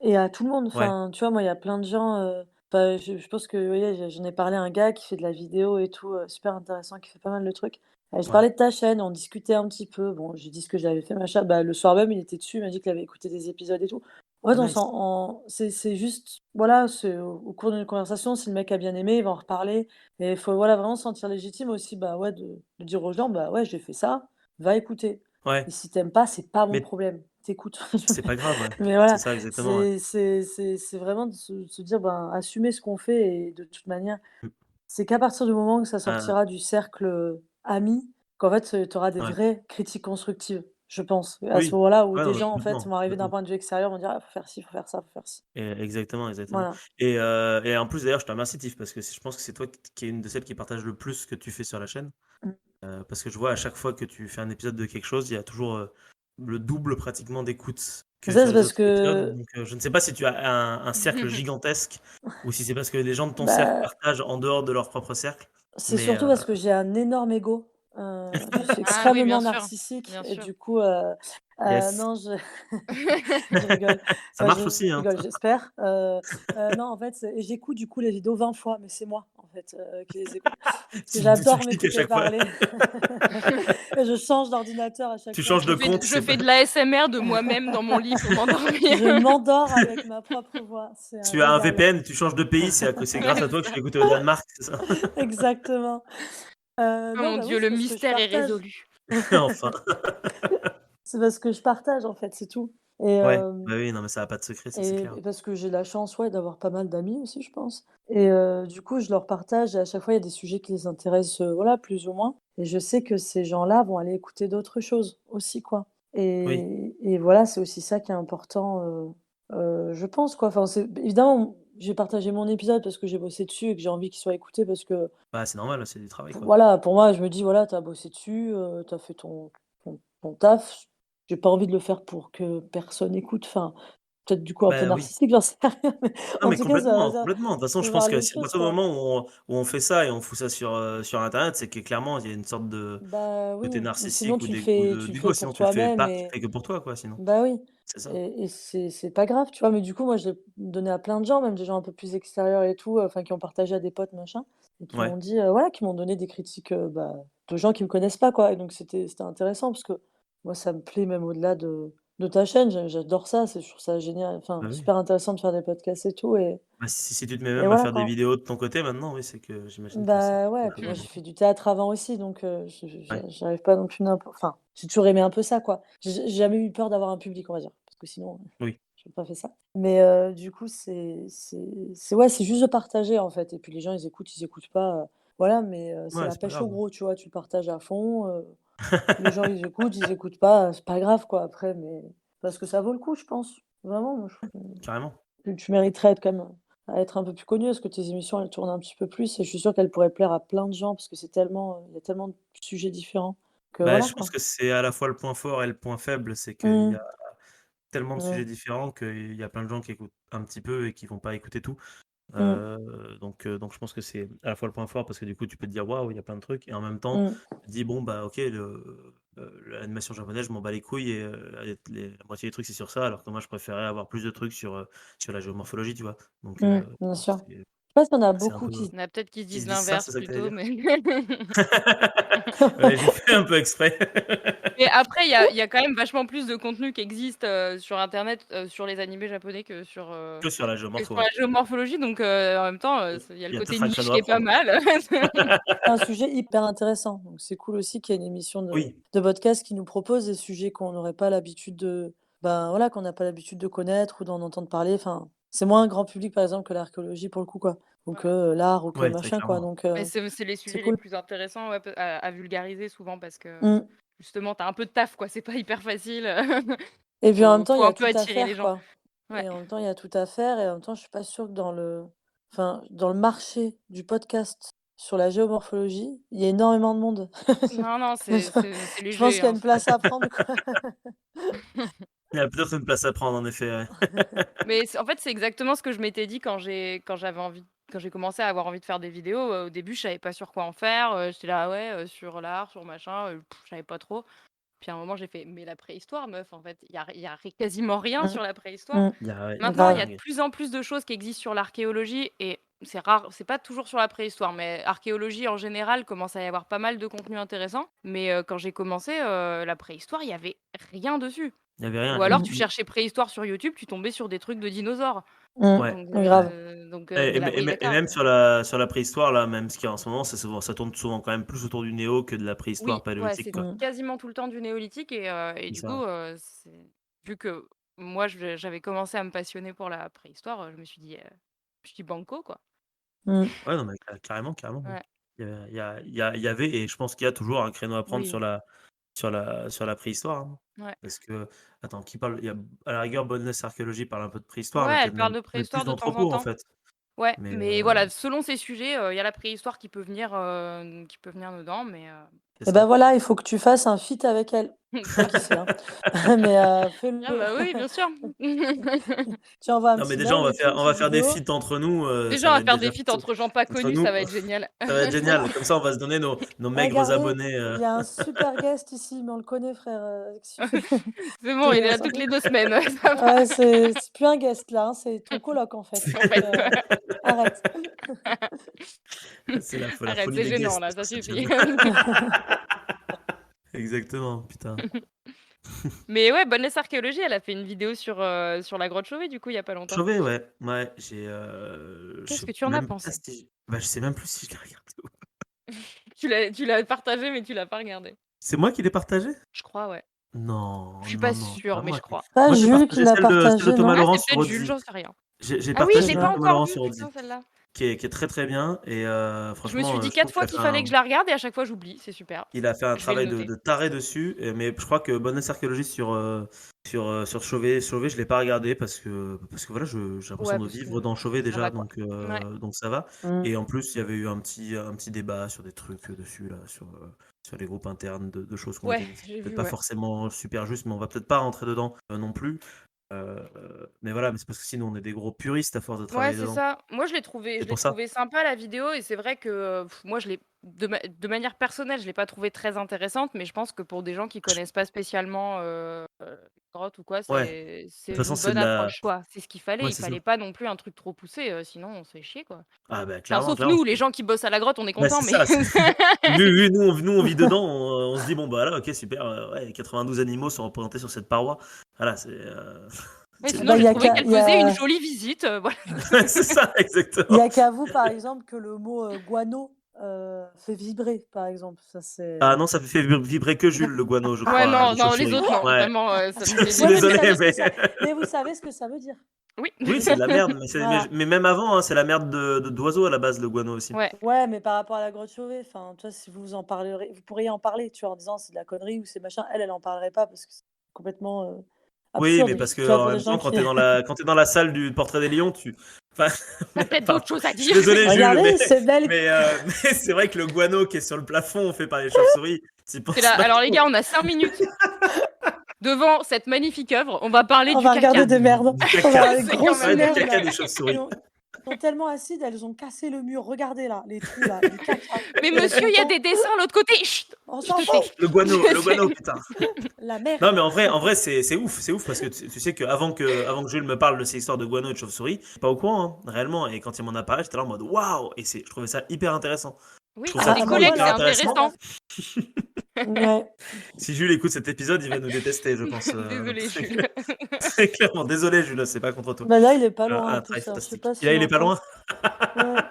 et à tout le monde. Ouais, Enfin, tu vois, moi, il y a plein de gens, bah, je pense que, oui, j'en ai parlé à un gars qui fait de la vidéo et tout, super intéressant, qui fait pas mal de trucs. Je ouais. parlais de ta chaîne, on discutait un petit peu. Bon, j'ai dit ce que j'avais fait, machin. Bah, le soir même, il était dessus, il m'a dit qu'il avait écouté des épisodes et tout. En Ah, fait, on nice. s'en on c'est juste, voilà, c'est au cours d'une conversation, si le mec a bien aimé, il va en reparler. Et il faut, voilà, vraiment se sentir légitime aussi, bah, ouais, de dire aux gens: «Bah, ouais, j'ai fait ça, va écouter et Ouais, si t'aimes pas, c'est pas mon mais problème, t'écoutes. c'est pas grave, ouais. Mais C'est voilà, ça, exactement, ouais. c'est vraiment de se dire, ben, assumer ce qu'on fait et de toute manière, Mmh. c'est qu'à partir du moment où ça Ah, sortira du cercle, ami, qu'en fait, tu auras des ouais. vraies critiques constructives, je pense. À ce Oui. moment-là où Ouais, des non, mais gens, en fait, complètement, vont arriver d'un complètement. point de vue extérieur, vont dire: «Ah, faut faire ci, faut faire ça, faut faire ci». Exactement, exactement. Voilà. Et en plus, d'ailleurs, je te remercie, Tiff, parce que je pense que c'est toi qui est une de celles qui partage le plus ce que tu fais sur la chaîne. Mmh. Parce que je vois à chaque fois que tu fais un épisode de quelque chose, il y a toujours le double pratiquement d'écoute Mais que ça, sur c'est les parce autres épisodes. que, Donc je ne sais pas si tu as un cercle gigantesque ou si c'est parce que les gens de ton cercle bah, partagent en dehors de leur propre cercle. c'est Mais surtout parce que j'ai un énorme ego, je suis Ah oui, extrêmement bien sûr, narcissique bien et sûr. du coup, yes, non, je rigole. ça Enfin, marche je aussi, hein. rigole, j'espère. Non, en fait, et j'écoute du coup les vidéos 20 fois, mais c'est moi, en fait, qui les écoute. Parce que Tu j'adore cliques à m'écouter chaque fois. parler et je change d'ordinateur à chaque Tu fois. changes de compte, Je fais de l'ASMR de moi-même dans mon lit pour m'endormir. Je m'endors avec ma propre voix, c'est un tu as un régal. VPN, tu changes de pays, c'est grâce Ouais, à toi que c'est je ça. t'ai écouté au Danemark, c'est ça? Exactement. Oh Non, mon bah, oui, Dieu, c'est le parce que je mystère est partage. résolu. Enfin. C'est parce que je partage, en fait, c'est tout. Et, Ouais, bah oui, non, mais ça a pas de secret, ça c'est clair. et parce que j'ai la chance, ouais, d'avoir pas mal d'amis aussi, je pense. Et du coup, je leur partage et à chaque fois, il y a des sujets qui les intéressent, voilà, plus ou moins. Et je sais que ces gens-là vont aller écouter d'autres choses aussi, quoi. Oui, Et voilà, c'est aussi ça qui est important, je pense, quoi. Enfin, c'est évidemment, j'ai partagé mon épisode parce que j'ai bossé dessus et que j'ai envie qu'il soit écouté parce que, bah, c'est normal, c'est du travail, quoi. voilà, pour moi, je me dis: «Voilà, tu as bossé dessus, tu as fait ton taf». J'ai pas envie de le faire pour que personne écoute. Enfin, peut-être du coup un peu Bah, oui. narcissique, j'en sais rien, mais Non, en mais tout cas complètement, ça complètement. De toute façon, je faut pense voir que les si à choses, partir du quoi. moment où on fait ça et on fout ça sur internet, c'est que clairement, il y a une sorte de Bah, côté oui, ou sinon narcissique ou tu le fais d'ego, sinon pour tu le fais toi-même pas tu et le fais que pour toi, quoi, sinon. bah, oui, C'est ça. et c'est pas grave, tu vois? Mais du coup, moi, je l'ai donné à plein de gens, même des gens un peu plus extérieurs et tout, enfin qui ont partagé à des potes, machin, et qui Ouais. m'ont dit, voilà, qui m'ont donné des critiques, bah, de gens qui me connaissent pas, quoi, et donc c'était intéressant parce que moi, ça me plaît même au-delà de ta chaîne, j'adore ça, je trouve ça génial, enfin Bah, oui. super intéressant de faire des podcasts et tout, Bah, si tu te mets et même à voilà, faire des quoi. vidéos de ton côté maintenant, oui, c'est que j'imagine que c'est Bah, ouais, un puis peu moi j'ai vraiment fait du théâtre avant aussi, donc ouais. j'arrive pas non plus enfin, j'ai toujours aimé un peu ça, quoi. J'ai jamais eu peur d'avoir un public, on va dire, parce que sinon, Oui. j'aurais pas fait ça. Mais du coup, c'est ouais, c'est juste de partager, en fait, et puis les gens ils écoutent pas, voilà, mais c'est Ouais, la c'est pas pêche au grave. gros, tu vois? Tu le partages à fond, les gens ils écoutent pas, c'est pas grave, quoi, après, mais parce que ça vaut le coup, je pense. Vraiment, moi je trouve Carrément. que tu mériterais quand même à être un peu plus connue parce que tes émissions, elles tournent un petit peu plus et je suis sûre qu'elles pourraient plaire à plein de gens parce que c'est tellement, il y a tellement de sujets différents que Bah, voilà, je pense quoi. que c'est à la fois le point fort et le point faible, c'est qu'il y Mmh. a tellement de Ouais. sujets différents qu'il y a plein de gens qui écoutent un petit peu et qui vont pas écouter tout. Mmh. Donc je pense que c'est à la fois le point fort parce que du coup, tu peux te dire: «Waouh, il y a plein de trucs» et en même temps, Mmh. tu te dis: «Bon, bah, OK, l'animation japonaise, je m'en bats les couilles et la moitié des trucs, c'est sur ça», alors que moi, je préférais avoir plus de trucs sur la géomorphologie, tu vois? Donc Mmh. Bien sûr. Je c'est sais pas s'il y en a c'est un beaucoup peu qui Il y en a peut-être qui se qui disent se disent ça, l'inverse c'est ça que tu allais plutôt, dire? mais Ouais, j'ai fait un peu exprès. mais après il y a quand même vachement plus de contenu qui existe, sur internet, sur les animés japonais Que sur la que géomorpho, sur ouais. la géomorphologie, donc en même temps, il y a le Il y a côté peut-être un niche créneau qui à est pas prendre. mal. c'est un sujet hyper intéressant, donc c'est cool aussi qu'il y ait une émission Oui, de podcast qui nous propose des sujets qu'on n'aurait pas l'habitude de ben, voilà, qu'on n'a pas l'habitude de connaître ou d'en entendre parler, enfin, c'est moins un grand public, par exemple, que l'archéologie pour le coup, quoi, ou que, Voilà. l'art ou que ouais, très machin, quoi, clairement. donc Mais c'est les c'est sujets les cool. plus intéressants, ouais, à vulgariser souvent parce que Mmh. justement tu as un peu de taf, quoi, c'est pas hyper facile, Et puis en même temps, il faut y un a peu tout à attirer les faire, gens. quoi. Ouais. Et en même temps, il y a tout à faire et en même temps, je suis pas sûre que enfin, dans le marché du podcast sur la géomorphologie, il y a énormément de monde. Non, non, c'est Enfin, c'est c'est je pense léger, qu'il y a hein, une place à prendre, quoi. Il y a peut-être une place à prendre en effet, ouais. mais en fait, c'est exactement ce que je m'étais dit quand j'ai commencé à avoir envie de faire des vidéos, au début, je savais pas sur quoi en faire, j'étais là: «Ah ouais, sur l'art, sur machin», je savais pas trop. Puis à un moment, j'ai fait: «Mais la préhistoire meuf, en fait, il y a quasiment rien Mmh. sur la préhistoire». Mmh. Il y a Maintenant, c'est il y a de Grave. dingue. plus en plus de choses qui existent sur l'archéologie et c'est rare, c'est pas toujours sur la préhistoire, mais archéologie en général, commence à y avoir pas mal de contenu intéressant. Mais quand j'ai commencé, la préhistoire, il y avait rien dessus. Il y avait rien Ou alors Mmh. tu cherchais préhistoire sur YouTube, tu tombais sur des trucs de dinosaures. Mmh. ouais. Grave. Mais là, oui, Et d'accord, même sur la préhistoire là, même ce qu'il y a en ce moment, ça tourne souvent quand même plus autour du néo que de la préhistoire oui, ouais, paléolithique, c'est quoi. Mmh. quasiment tout le temps du néolithique et C'est du ça. coup, vu que moi j'avais commencé à me passionner pour la préhistoire, je me suis dit: «Banco», quoi. Mmh. Ouais, non, mais carrément, carrément, ouais. Ouais, Il y avait et je pense qu'il y a toujours un créneau à prendre oui, sur la préhistoire, hein. ouais. Parce que attends, qui parle il y a à la rigueur, Bonnes Archéologie parle un peu de préhistoire, mais Ouais, elle peut-être parle même de même plus préhistoire de temps en d'anthropo, en temps. fait. Ouais, Mais mais voilà, selon ces sujets, il y a la préhistoire qui peut venir dedans, mais c'est Et ben ça. voilà, il faut que tu fasses un feat avec elle. Je sais pas qui c'est, hein, mais ah fais-le. bah, oui, bien sûr. Tu envoies un Non, mais petit déjà, mail et tout, une on va petite faire des vidéo. feats entre nous, Déjà, ça on va va être faire des déjà feats entre gens pas entre connus, ça nous, va être génial. ça va être génial. Comme ça, on va se donner nos «Ah maigres regardez, abonnés, il y a un super guest ici, mais on le connaît frère, il suffit C'est bon, il est de là toutes les 2 semaines, ça va. ouais, c'est plus un guest là, hein, c'est ton coloc en fait, En donc fait, arrête». c'est la arrête, folie c'est des gênant guests, là, ça, ça ça suffit. devient exactement, putain. Mais ouais, Bonne Laisse Archéologie, elle a fait une vidéo sur la grotte Chauvet, du coup, il y a pas longtemps. Chauvet, ouais, ouais, je Qu'est-ce sais que tu en as même pas pensé? si je sais même plus si je l'ai regardé ou pas. Tu l'as partagé, mais tu l'as pas regardé. C'est moi qui l'ai partagé? Je crois, ouais. Je suis Non, pas non, non, c'est sûre, pas mais moi je qui crois. Pas moi j'ai Jules qui partagé l'a celle de partagé, Thomas non? Ah, Laurent c'est sur peut-être Jules, Audzy. j'en sais rien. J'ai Ah oui, je partagé l'ai celle de pas Ouais. Thomas encore Laurent vue, sur putain, Audzy, celle-là. qui est très, très bien et Je me suis franchement, dit je 4 trouve qu'il fois a fait qu'il fallait que je la regarde et à chaque fois j'oublie, c'est super. il a fait un Je vais le travail de noter. taré dessus, mais je crois que Bonne archéologie sur Chauvet, je l'ai pas regardé parce que voilà, j'ai l'impression Ouais, de parce que vivre dans Chauvet ça va déjà, quoi. Ouais. donc ça va. Mm. Et en plus, il y avait eu un petit débat sur des trucs dessus, là, sur les groupes internes de choses qui ont été Ouais, dites. j'ai Peut-être vu, pas ouais. forcément super juste, mais on va peut-être pas rentrer dedans non plus. Mais voilà, mais c'est parce que sinon on est des gros puristes à force de Ouais, travailler c'est dedans. ça. Moi, C'est je l'ai pour ça. trouvé sympa la vidéo et c'est vrai que moi, je l'ai de manière personnelle, je l'ai pas trouvée très intéressante, mais je pense que pour des gens qui connaissent pas spécialement grotte ou quoi, Ouais, de toute c'est façon, une c'est bonne de la. approche, quoi. C'est ce qu'il fallait. Ouais, Il c'est ça. fallait pas non plus un truc trop poussé, sinon on se fait chier, quoi. Ah, bah, Enfin, clairement, sauf clairement. nous, les gens qui bossent à la grotte, on est Bah, contents, c'est mais ça. Vu nous, on vit dedans, on se dit, bon, bah là, ok, super, ouais, 92 animaux sont représentés sur cette paroi. Voilà, oui, c'est sinon Bah, j'ai il y a trouvé qu'à qu'elle il y faisait une a, jolie visite, voilà. c'est ça, il y exactement. a qu'à vous, par exemple, que le mot guano fait vibrer, par exemple. Ça, Ah c'est. non, ça fait vibrer que Jules, le guano, je Ouais, crois, non, des non, les chauves-souris. autres, non, Ouais, vraiment, ça me je fait suis Ouais, mais vous vibrer. désolé, savez ce que ça. Mais vous savez ce que ça veut dire. Oui. Ça oui, veut c'est de dire. la merde, Voilà. mais même avant, hein, c'est la merde d'oiseaux à la base, le guano aussi. Ouais. Ouais, mais par rapport à la grotte Chauvet, enfin, tu vois, si vous en parlerez, vous pourriez en parler, tu vois, en disant c'est de la connerie ou c'est machin. Elle en parlerait pas parce que c'est complètement Oui, mais absurde, parce tu que vois, en pour les même gens temps, quand qui. quand t'es dans la salle du portrait des lions, enfin, Tu peut-être pardon. d'autres choses à Je suis dire. désolé, Jules, Regardez, c'est belle. mais c'est vrai que le guano qui est sur le plafond fait par les chauves-souris, t'y C'est penses là. pas Alors les trop. gars, on a 5 minutes devant cette magnifique œuvre. On va parler On du va caca. regarder des merdes. Du On va caca. regarder des C'est quand On va grosses même parler du merdes caca là. des Qui chauves-souris. sont tellement acides, elles ont cassé le mur. Regardez là, les trous là, du caca. Mais Et elles monsieur, ont il y a pas. des dessins à l'autre côté. Chut, On je te s'en tais. fout. Le guano, putain. La Non, mais merde. en vrai, c'est ouf parce que tu sais avant que Jules me parle de ces histoires de guano et de chauve-souris, je suis pas au courant, hein, réellement. Et quand il m'en a parlé, j'étais là en mode waouh! Et je trouvais ça hyper intéressant. Je Oui, trouve c'est ça des Bah toujours collègues, hyper c'est voilà. intéressant. intéressant. Ouais. Si Jules écoute cet épisode, il va nous détester, je pense. Désolée, Très, Jules. très clairement. Désolé, Jules, c'est pas contre toi. Bah là, il est pas loin en Un travail plus. Alors, je sais fantastique. pas Et là, s'il il est pas entend. loin. Ouais.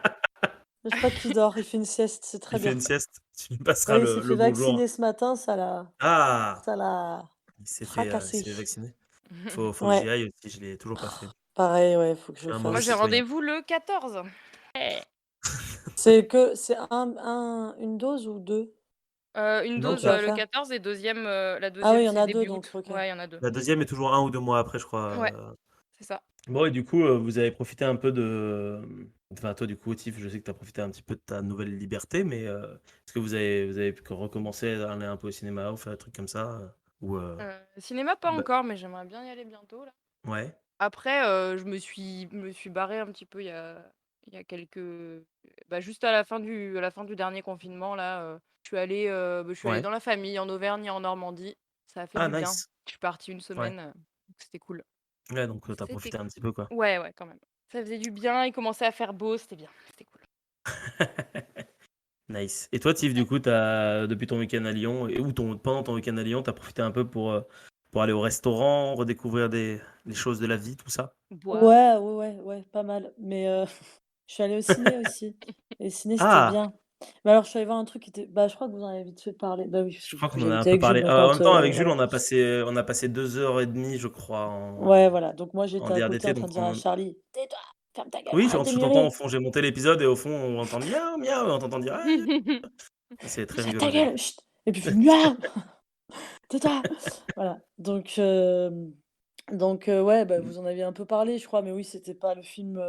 Je crois qu'il dort. Il fait une sieste. C'est Il très fait bien. une sieste. Tu lui passeras Ouais, il s'est le fait bonjour. vacciner ce matin. Ah! Ça l'a Il fracassé. s'est vacciné. Faut que j'y Ouais. aille aussi, je l'ai toujours pas fait. Pareil, ouais, faut que Je je suis le un mauvais Moi, j'ai fasse. citoyen. rendez-vous le 14. Eh. C'est une dose ou deux Une Non, que dose tu vas le faire? 14 et la Ah oui, il deuxième y en c'est a deux début donc, août. ok. Ouais, il y en a 2. la deuxième est toujours 1 ou 2 mois après, je crois. Ouais, c'est ça. Bon, et du coup, vous avez profité un peu de. Enfin, toi, du coup, Tiff, je sais que tu as profité un petit peu de ta nouvelle liberté, mais est-ce que vous avez pu recommencer à aller un peu au cinéma ou faire des trucs comme ça ou, Cinéma, pas bah, encore, mais j'aimerais bien y aller bientôt, là. ouais. Après, me suis barrée un petit peu il y a quelques bah, juste à la fin du dernier confinement là, je suis allée Ouais. dans la famille en Auvergne et en Normandie. Ça a fait Ah, du bien. nice. Je suis partie une Ouais. semaine, donc c'était cool. Ouais, donc tu as C'était profité un petit peu, quoi. ouais, ouais, quand même. Ça faisait du bien, il commençait à faire beau, c'était bien, c'était cool. Nice. Et toi, Tiff, du coup, depuis ton week-end à Lyon, pendant ton week-end à Lyon, tu as profité un peu pour aller au restaurant, redécouvrir les choses de la vie, tout ça? Boire. Ouais, pas mal. Mais je suis allée au ciné aussi. Et le ciné, c'était Ah! bien. Mais alors, je suis allée voir un truc qui était. Bah, je crois que vous en avez vite fait parler. Bah oui, parce Je que du crois coup, qu'on en a j'avais un été peu avec Jules, parlé. donc En même temps, avec Jules, voilà. on a passé 2 heures et demie, je crois, Ouais, voilà. Donc moi, en j'étais à côté DRDT. en train Donc de dire à Charlie, tais-toi, ferme ta gueule, oui, arrête de tu t'entends au miauler, fond, j'ai monté l'épisode et au fond, on entend miaou, miaou, et on t'entend dire ah, c'est très ferme ta rigolo d'ailleurs. gueule, chut. Et puis, il fait miaou, tais-toi. Voilà. Donc ouais, bah, vous en aviez un peu parlé, je crois, mais oui, c'était pas le film,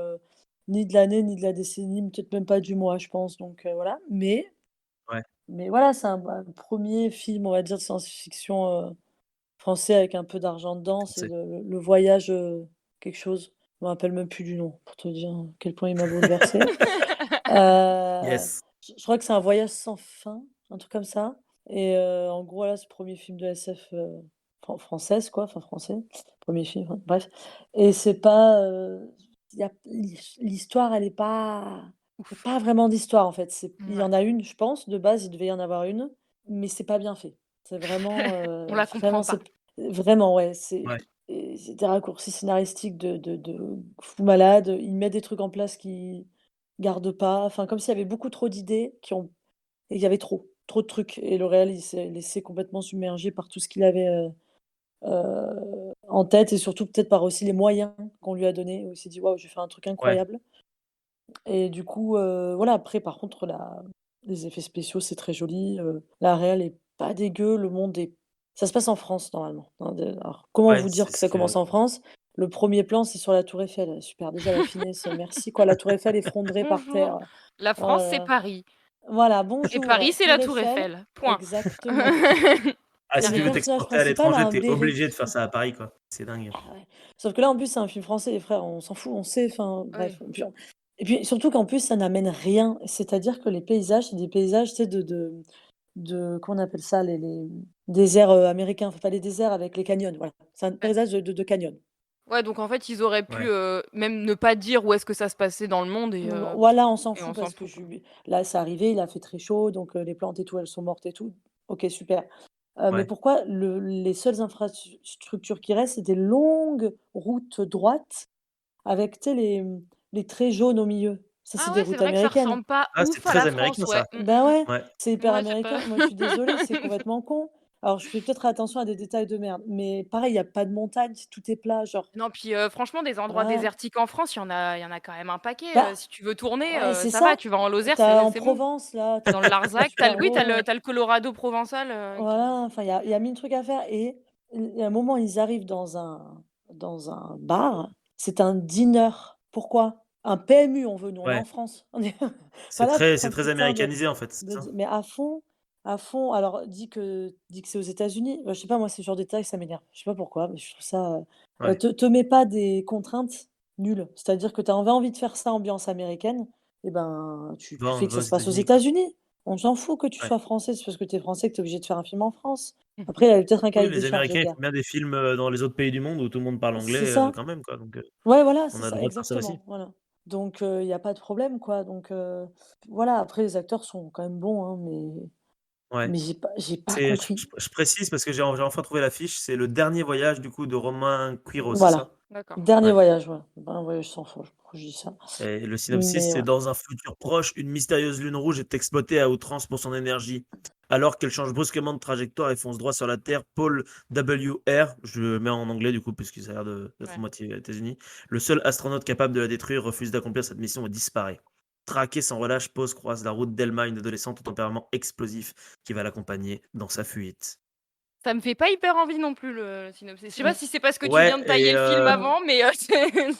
ni de l'année, ni de la décennie, peut-être même pas du mois, je pense, donc voilà. Ouais, Mais voilà, c'est un 1er film, on va dire, de science-fiction, français avec un peu d'argent dedans. C'est français. le voyage, quelque chose. Je me rappelle même plus du nom, pour te dire à quel point il m'a bouleversée. Yes. Je crois que c'est Un voyage sans fin, un truc comme ça et en gros, voilà, c'est le 1er film de SF, française quoi, enfin français, 1er film, enfin bref et c'est pas, il y a l'histoire, elle est pas il y a Ouf. pas vraiment d'histoire en fait. Il y Ouais. en a une, je pense, de base, il devait y en avoir une, mais c'est pas bien fait. C'est vraiment, On la comprend vraiment pas. vraiment ouais, Ouais. c'est des raccourcis scénaristiques de fou malade. Il met des trucs en place qui gardent pas, enfin comme s'il y avait beaucoup trop d'idées qui ont et il y avait trop. trop de trucs et le réal, il s'est laissé complètement submerger par tout ce qu'il avait, en tête et surtout peut-être par aussi les moyens qu'on lui a donnés, où il s'est dit: «Waouh, je vais faire un truc Ouais, incroyable» et du coup, voilà, après par contre les effets spéciaux, c'est très joli, la réal est pas dégueu, le monde est ça se passe en France normalement, hein, alors comment ouais, vous c'est dire que ce ça que commence en France? Le premier plan, c'est sur la tour Eiffel, super, déjà la finesse, merci quoi, la tour Eiffel effondrée par Bonjour, terre. la Oh France, là c'est là. Paris Voilà, et bonjour, Paris, c'est la tour tour Eiffel, Eiffel, point. exactement. ah, Il y a si Et tu le veux rien personnage t'exporter à principal a l'étranger, un t'es béret. obligé de faire ça à Paris, quoi. C'est dingue. Ah ouais. Sauf que là, en plus, c'est un film français, les frères, on s'en fout, on sait, enfin, Oui. bref. Et puis surtout qu'en plus, ça n'amène rien. C'est-à-dire que les paysages, c'est des paysages, tu sais, comment on appelle ça, les déserts américains, enfin pas les déserts avec les canyons, voilà. C'est un Ouais. paysage de canyon. Ouais, donc en fait, ils auraient pu, Ouais. même ne pas dire où est-ce que ça se passait dans le monde Voilà, on s'en et on fout s'en parce que fout, quoi. là, c'est arrivé, il a fait très chaud, donc les plantes et tout, elles sont mortes et tout. Ok, super. Mais Ouais. pourquoi les seules infrastructures qui restent, c'est des longues routes droites avec, tu sais, les traits jaunes au milieu. Ça, c'est Ah des ouais, c'est routes vrai que ça américaines. ressemble pas Ah, c'est ouf à très la américain, France, ouais. ça. Ben ouais, Ouais. c'est hyper Ouais, c'est pas américain. Moi, je suis désolée, c'est complètement con. Alors, je fais peut-être attention à des détails de merde, mais pareil, il y a pas de montagne, tout est plat, genre, Non, puis, franchement, des endroits ouais. désertiques en France, il y en a quand même un paquet, Bah, si tu veux tourner, ouais, c'est ça va, ça. tu vas en Lozère, Tu as c'est en c'est bon. Provence, là, Tu es dans le c'est Larzac, super oui, beau, tu as le Colorado provençal, voilà, qui enfin, il y a 1000 trucs à faire et il y a un moment, ils arrivent dans un bar, c'est un dîner. Pourquoi? Un PMU, on veut, nous, on est en Ouais. France. On est pas là pour C'est un très putain américanisé, en fait, c'est ça? mais à fond. Alors, dit que c'est aux États-Unis, je sais pas, moi, c'est le genre de détail, ça m'énerve. Je sais pas pourquoi, mais je trouve ça, Ouais. te mets pas des contraintes nulles. C'est-à-dire que tu as envie de faire ça ambiance américaine, et ben, tu fais que Va ça aux se passe aux États-Unis, quoi. États-Unis. On s'en fout que tu Ouais. sois français, c'est parce que tu es français que tu es obligé de faire un film en France. Après, il avait peut-être un Oui, cahier des les charges, le Américains, ils gars. font bien des films, dans les autres pays du monde où tout le monde parle C'est anglais, ça. quand même, quoi, donc Ouais, voilà, on c'est a le ça, droit de faire ça aussi. exactement, voilà. Donc il y a pas de problème, quoi, donc voilà, après les acteurs sont quand même bons, hein, Ouais. mais j'ai pas C'est compris. je précise parce que j'ai enfin trouvé l'affiche, c'est Le Dernier Voyage, du coup, de Romain Quiro, c'est Voilà. ça? d'accord. Dernier Ouais. voyage, ouais. Ben, un voyage sans fin, pourquoi je dis ça? Et le synopsis, Mais c'est: ouais. dans un futur proche, une mystérieuse lune rouge est exploitée à outrance pour son énergie. Alors qu'elle change brusquement de trajectoire et fonce droit sur la Terre, Paul W.R., je mets en anglais du coup, puisque ça a l'air d'être Ouais. moitié États-Unis, le seul astronaute capable de la détruire, refuse d'accomplir cette mission et disparaît. Traqué sans relâche, Pose croise la route d'Elma, une adolescente au tempérament explosif qui va l'accompagner dans sa fuite. Ça me fait pas hyper envie non plus le synopsis. Je sais pas Mmh. si c'est parce que tu viens Ouais, de tailler le film Mmh. avant, mais c'est et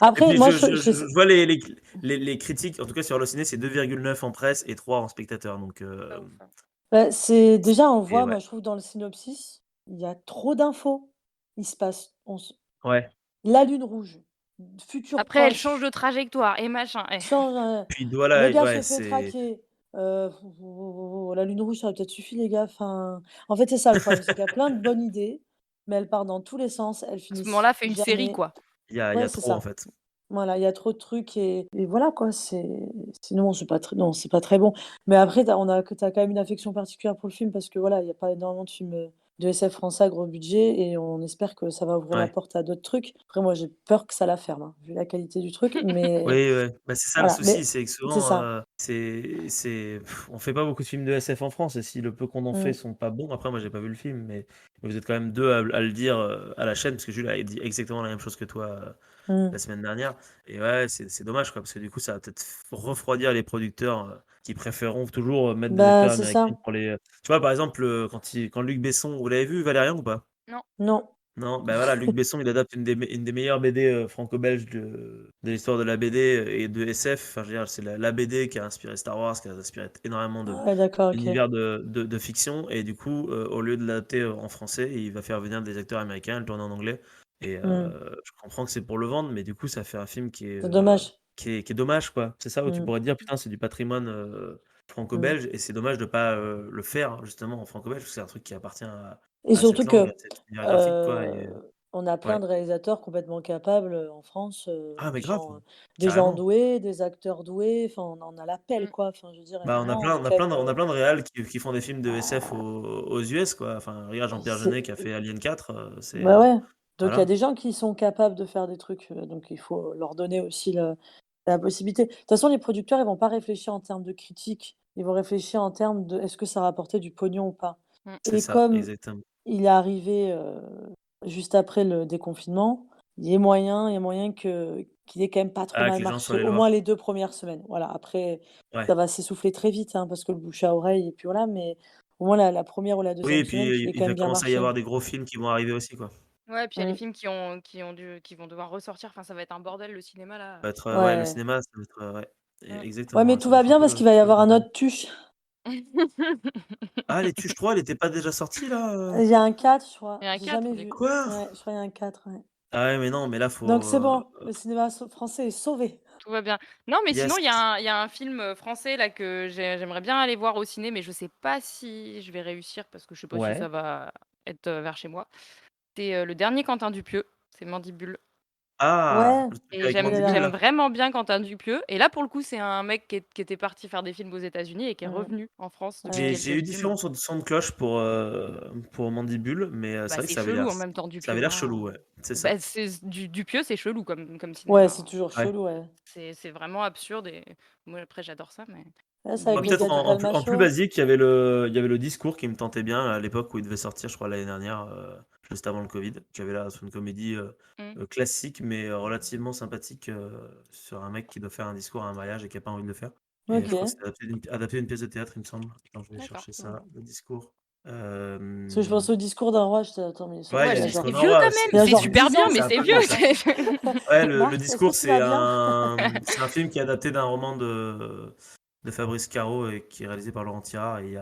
Après, puis moi, je vois les critiques, en tout cas sur Allociné, c'est 2,9 en presse et 3 en spectateurs. Donc, pas ouf, hein. bah, c'est déjà, on et voit, ouais. moi, je trouve dans le synopsis, il y a trop d'infos. Il se passe Ouais. la lune rouge, futur Après, elle change proche, de trajectoire et machin, change, Puis le voilà, gars ouais, se fait c'est traquer, la lune rouge, ça aurait peut-être suffi les gars, enfin, en fait, c'est ça le problème, c'est qu'il y a plein de bonnes idées, mais elles partent dans tous les sens, elles à ce finissent moment-là, fais une série, jamais. quoi. il y Ouais, a c'est trop en ça. fait. Voilà, il y a trop de trucs et voilà quoi, sinon c'est pas très non, c'est pas très bon. Mais après tu as quand même une affection particulière pour le film parce que voilà, il y a pas énormément de films, de SF français à gros budget et on espère que ça va ouvrir la Ouais. porte à d'autres trucs. Après moi, j'ai peur que ça la ferme, hein, vu la qualité du truc, mais Oui, ouais. Bah, c'est ça le voilà, souci, mais c'est que c'est souvent, ça. on fait pas beaucoup de films de SF en France et si le peu qu'on en fait Mmh, sont pas bons, après moi j'ai pas vu le film, mais vous êtes quand même 2 à le dire, à la chaîne, parce que Jules a dit exactement la même chose que toi, mmh. la semaine dernière. Et ouais, c'est dommage quoi, parce que du coup ça va peut-être refroidir les producteurs, qui préféreront toujours, mettre des Bah, acteurs c'est américains ça. pour les, tu vois par exemple, quand Luc Besson, vous l'avez vu Valérian ou pas? Non. Non. Non, bah voilà, Luc Besson, il adapte une des meilleures BD, franco-belges de l'histoire de la BD, et de SF. Enfin, je veux dire, c'est la BD qui a inspiré Star Wars, qui a inspiré énormément de Ouais, d'accord, OK. d'univers de fiction. Et du coup, au lieu de l'adapter, en français, il va faire venir des acteurs américains, le tourner en anglais. Et Mmh. je comprends que c'est pour le vendre, mais du coup, ça fait un film C'est dommage. qui est dommage, quoi. C'est ça où tu Mmh, pourrais te dire, putain, c'est du patrimoine, mmh. franco-belge, et c'est dommage de pas, le faire justement en franco-belge, parce que c'est un truc qui appartient Et à cette surtout langue, à que, cet univers graphique, quoi. heu, Et on a plein ouais. de réalisateurs complètement capables, en France, Ah mais des grave, gens, des gens carrément. doués, des acteurs doués, enfin on en a la pelle Mmh. quoi. Enfin je veux dire, à un Bah, moment on est quand même, on a plein de réals qui font des films de SF aux US, quoi. Enfin, regarde Jean-Pierre c'est Jeunet qui a fait Alien 4, bah, ouais, donc il y a voilà. des gens qui sont capables de faire des trucs, donc il faut leur donner aussi la possibilité. De toute façon les producteurs, ils vont pas réfléchir en termes de critique, ils vont réfléchir en termes de: «Est-ce que ça rapportait du pognon ou pas?» Mmh. C'est Et ça, comme exactement. il est arrivé, juste après le déconfinement, il y a moyen qu'il ait quand même pas trop Ah, que mal les gens marché, soient allés le au moins voir. les 2 premières semaines. Voilà, après Ouais. ça va s'essouffler très vite, hein, parce que le bouche à oreille et puis voilà, mais au moins la 1re ou la Oui et deuxième puis, semaine qu'il ait il quand va même bien commencer à y marché. avoir des gros films qui vont arriver aussi, quoi. Ouais, puis il y a les Mmh. films qui vont devoir ressortir. Enfin, ça va être un bordel le cinéma là. Ça va être, ouais, le Ouais. cinéma, ça va être, ouais, Mmh. Ouais, exactement, mais ouais, tout ça va va être un bien peu parce qu'il va y un peu le avoir un bordel. autre Tuche. Ah, les Tuches 3, elle était pas déjà sortie là, Il y a un 4, je Il crois. y a un J'ai 4, jamais du vu. coup. Quoi? Ouais, je crois qu'il y a un 4, ouais. Ah ouais, mais non, mais là, Donc faut, c'est bon, le cinéma français est sauvé. Tout va bien. Non, mais sinon, yes. il y a un film, français là que j'aimerais bien aller voir au ciné, mais je sais pas si je vais réussir parce que je sais pas si Ouais. ça va être, vers chez moi. C'est, le dernier Quentin Dupieux, c'est Mandibule. Ah! Ouais, Le truc Et avec il a Mandibule l'air j'aime là? vraiment bien Quentin Dupieux et là, pour le coup, c'est un mec qui était parti faire des films aux États-Unis et qui est mmh, revenu en France depuis J'ai ouais. j'ai quelques eu films. différents sons de cloche pour Mandibule, mais c'est Bah, vrai que c'est ça avait l'air chelou en même temps ça Dupieux, avait l'air hein. chelou, ouais, c'est ça. Bah, c'est Dupieux, c'est chelou comme Ouais, cinéma, c'est hein. toujours Ouais. chelou, ouais. C'est vraiment absurde et moi, après, j'adore ça, mais Ouais, c'est mais Moi, avec oui, le peut-être gars c'est du en plus Palmacho. basique, il y avait le discours qui me tentait bien à l'époque où il devait sortir, je crois l'année dernière, juste avant le covid. Qui avait l'air d'être une comédie, mmh, classique mais relativement sympathique, sur un mec qui doit faire un discours à un mariage et qui a pas envie de le faire et je crois que OK. c'était adapté d'une pièce de théâtre, il me semble. Attends, je vais d'accord. chercher Mmh. ça, le discours. Parce que je pense au discours d'un roi, j'étais: «Attends, mais Ouais, il y Ouais, a le il a mais genre discours c'est d'un vieux roi, quand il même, a c'est genre super 10 bien, ans mais c'est un ce c'est peu vieux. truc, vieux. attends». Ouais, le «Marc, est-ce que discours, tu vas bien?» c'est un film qui est adapté d'un roman de Fabrice Caro et qui est réalisé par Laurent Tirard. Et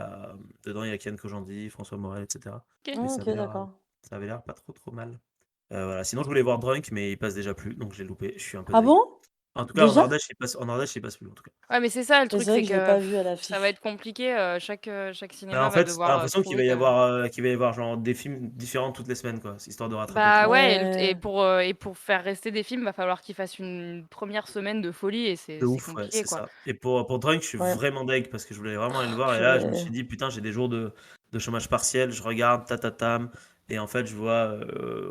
dedans, il y a Kian Kojandi, François Morel, etc. OK. Et OK, d'accord. ça avait l'air pas trop trop mal. Voilà. Sinon, je voulais voir Drunk, mais il passe déjà plus, donc j'ai loupé. Je suis un peu Ah deg. bon? En tout cas, Déjà? En Ardèche, il passe plus, en tout cas. Ouais, mais c'est ça le Et c'est truc, vrai c'est que je l'ai que pas vu à ça va être l'affiche. compliqué, chaque Bah, cinéma en va fait, j'ai devoir, l'impression trouver qu'il va y avoir genre des films différents toutes les semaines, quoi, histoire de rattraper le bah, truc. ouais Ouais, et pour faire rester des films, va falloir qu'ils fassent une première semaine de folie et De c'est ouf, ouais, compliqué, c'est quoi. ça. Et pour Drunk, je suis ouais. vraiment deg parce que je voulais vraiment aller le voir. Et là, je me Purée. suis dit, putain, j'ai des jours de chômage partiel. Je regarde, tatatam. Et en fait, je vois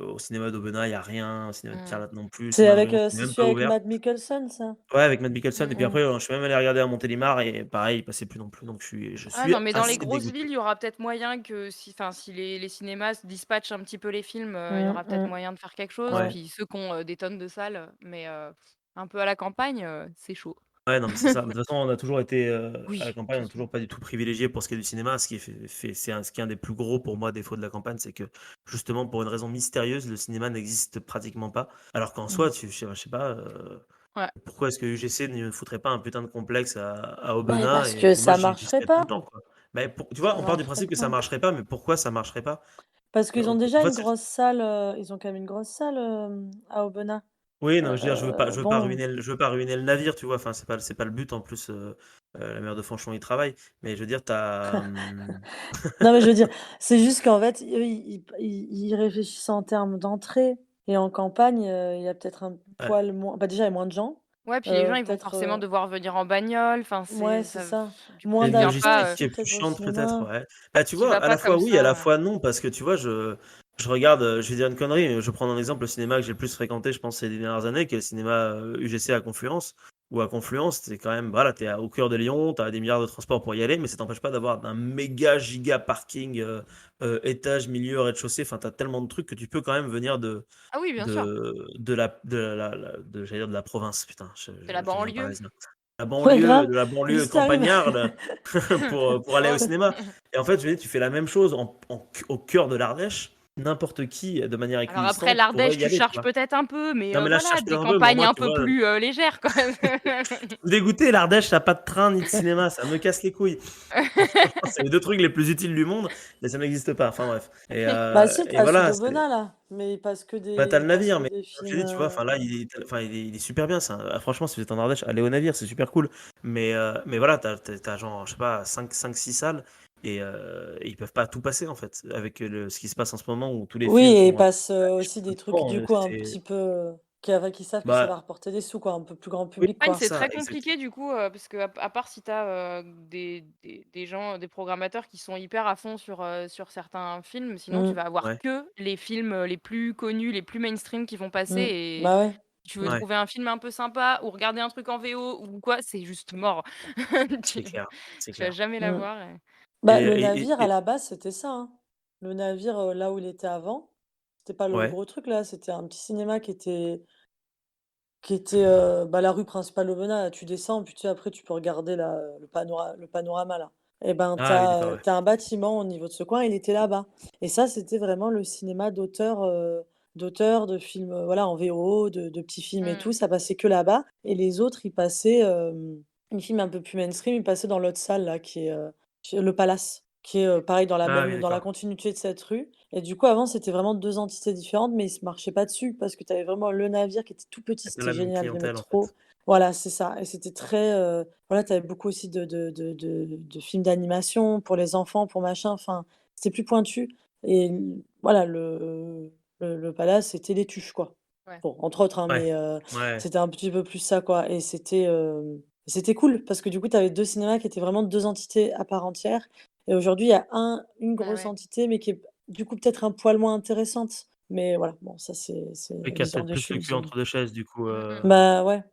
au cinéma d'Aubenas, il n'y a rien. Au cinéma de Mmh. Carlat non plus. Le C'est cinéma avec, Gaumont, c'est c'est même celui pas avec ouvert. Matt Mikkelsen, ça? Ouais, avec Matt Mikkelsen. Et puis Mmh. Mmh. après, je suis même allé regarder à Montélimar. Et pareil, il passait plus non plus. Donc je Ah suis non, mais dans les assez grosses dégoûté. villes, il y aura peut-être moyen que si les cinémas se dispatchent un petit peu les films, il y Mmh aura peut-être mh. moyen de faire quelque chose. Ouais. Ouais. Puis ceux qui ont, des tonnes de salles, mais un peu à la campagne, c'est chaud. Ouais, non, mais c'est ça. Mais de toute façon, on a toujours été à la Oui, campagne, de on toute n'a façon. toujours pas du tout privilégié pour ce qui est du cinéma. Ce qui est ce qui est un des plus gros pour moi défauts de la campagne, c'est que justement, pour une raison mystérieuse, le cinéma n'existe pratiquement pas. Alors qu'en Mmh. soi, je sais pas, Ouais. pourquoi est-ce que UGC ne foutrait pas un putain de complexe à Bah, Aubenas parce et que puis moi, ça j'y marcherait serais tout le pas. temps, quoi. Mais tu vois, Ça on part du marcherait principe que ça pas. marcherait pas, mais pourquoi ça marcherait pas? Parce qu'ils ont En déjà fait, une grosse salle, ils ont quand même une grosse salle, à Aubenas. oui, non, je veux dire, je veux pas Bon, ruiner le navire, tu vois? Enfin, c'est pas le but en plus, la maire de Fanchon y travaille, mais je veux dire, non, mais je veux dire, c'est juste qu'en fait, eux, ils réfléchissent en termes d'entrée et en campagne, il y a peut-être un Ouais. poil moins bah, déjà, il y a moins de gens, Ouais, puis les gens, ils vont peut-être, forcément devoir venir en bagnole. Enfin, ouais, c'est c'est ça ça. du coup, Moins C'est une tu viens d'argent logistique pas, qui est aussi plus peut-être pour le chiante peut-être, cinéma. ouais. Bah, tu tu vois, vas à la pas fois comme oui, à la ça, fois non, parce que tu vois, je regarde, je vais dire une connerie, mais je prends un exemple, le cinéma que j'ai le plus fréquenté, je pense, ces dernières années, qui est le cinéma UGC à Confluence. Ou à Confluence, c'est quand même, voilà, au cœur de Lyon, tu as des milliards de transports pour y aller, mais ça t'empêche pas d'avoir un méga giga parking, étage, milieu, rez-de-chaussée. Enfin, tu as tellement de trucs que tu peux quand même venir Ah oui, bien sûr, j'allais dire de la province, putain, c'est la je deviens banlieue. parisien. La Ouais, banlieue, grave, de la banlieue juste tu arrives. campagnarde pour aller au Oh. cinéma. Et en fait, je me dis, tu fais la même chose au cœur de l'Ardèche, n'importe qui, de manière Alors après équidistante, pourrait l'Ardèche, y tu aller, tu charges vois. peut-être un peu, mais Non, mais là, je voilà, cherche des un peu, mais au campagnes moins, un tu peu vois, plus, légères quand même. dégoûté, l'Ardèche, ça n'a pas de train ni de cinéma, ça me casse les couilles. C'est les deux trucs les plus utiles du monde, mais ça n'existe pas. Enfin bref. Bah si, tu Et as celui voilà, d'Aubenas là, mais bah, t'as ils le passent navire, que mais des comme je t'ai films, dit, tu vois, enfin là, il est super bien. Franchement, si vous êtes en Ardèche, allez au navire, c'est super cool. Mais voilà, t'as genre, je sais pas, 6 salles et ils peuvent pas tout passer en fait. Avec ce qui se passe en ce moment où tous les oui films et ils sont à passent, l'affiche aussi tout des le trucs temps. du coup un C'est. petit peu, qui savent que ça va Bah, rapporter des sous quoi, un peu plus grand oui, public Campagne, quoi. c'est ça, très exactement. compliqué du coup, parce qu'à part si tu as, des gens, des programmateurs qui sont hyper à fond sur certains films, sinon tu Mmh. vas avoir Ouais. que les films, les plus connus, les plus mainstream qui vont passer Mmh. et Bah ouais. Tu veux Ouais, trouver un film un peu sympa ou regarder un truc en VO ou quoi, c'est juste mort. c'est Tu clair, c'est tu vas clair. jamais la Mmh. voir Bah, Et, le et, et- navire, à et- la base, c'était ça, hein. Le navire, là où il était avant, c'était pas le ouais. gros truc là, c'était un petit cinéma qui était, bah, la rue principale Aubenas, là, tu descends, puis tu sais, après tu peux regarder là, le panorama là. Et ben, Ah oui, d'accord, ouais. tu un bâtiment au niveau de ce coin, il était là-bas. Et ça, c'était vraiment le cinéma d'auteur, de films, voilà, en VO, de petits films et tout, Mmh. ça passait que là-bas. Et les autres, ils passaient, les films un peu plus mainstream, ils passaient dans l'autre salle là, qui est, chez le Palace, qui est, pareil Ah oui, dans la d'accord. continuité de cette rue. Et du coup, avant, c'était vraiment 2 entités différentes, mais ils se marchaient pas dessus parce que tu avais vraiment le navire qui était tout petit, C'est pas c'était la même génial, je l'aimais clientèle en trop. fait. Voilà, c'est ça. Et c'était très, voilà, tu avais beaucoup aussi de films d'animation pour les enfants, pour machin, enfin, c'était plus pointu. Et voilà, le Palace, c'était les tuches, quoi. Ouais. Bon, entre autres, hein, Ouais, mais ouais, c'était un petit peu plus ça, quoi. Et c'était cool parce que du coup, tu avais 2 cinémas qui étaient vraiment 2 entités à part entière. Et aujourd'hui, il y a une Bah, grosse ouais. entité, mais qui est du coup peut-être un poil moins intéressante. Mais voilà, bon, ça c'est et la qui a vision peut-être des plus le choses. cul entre deux chaises du coup. Mmh mh. Bah, ouais,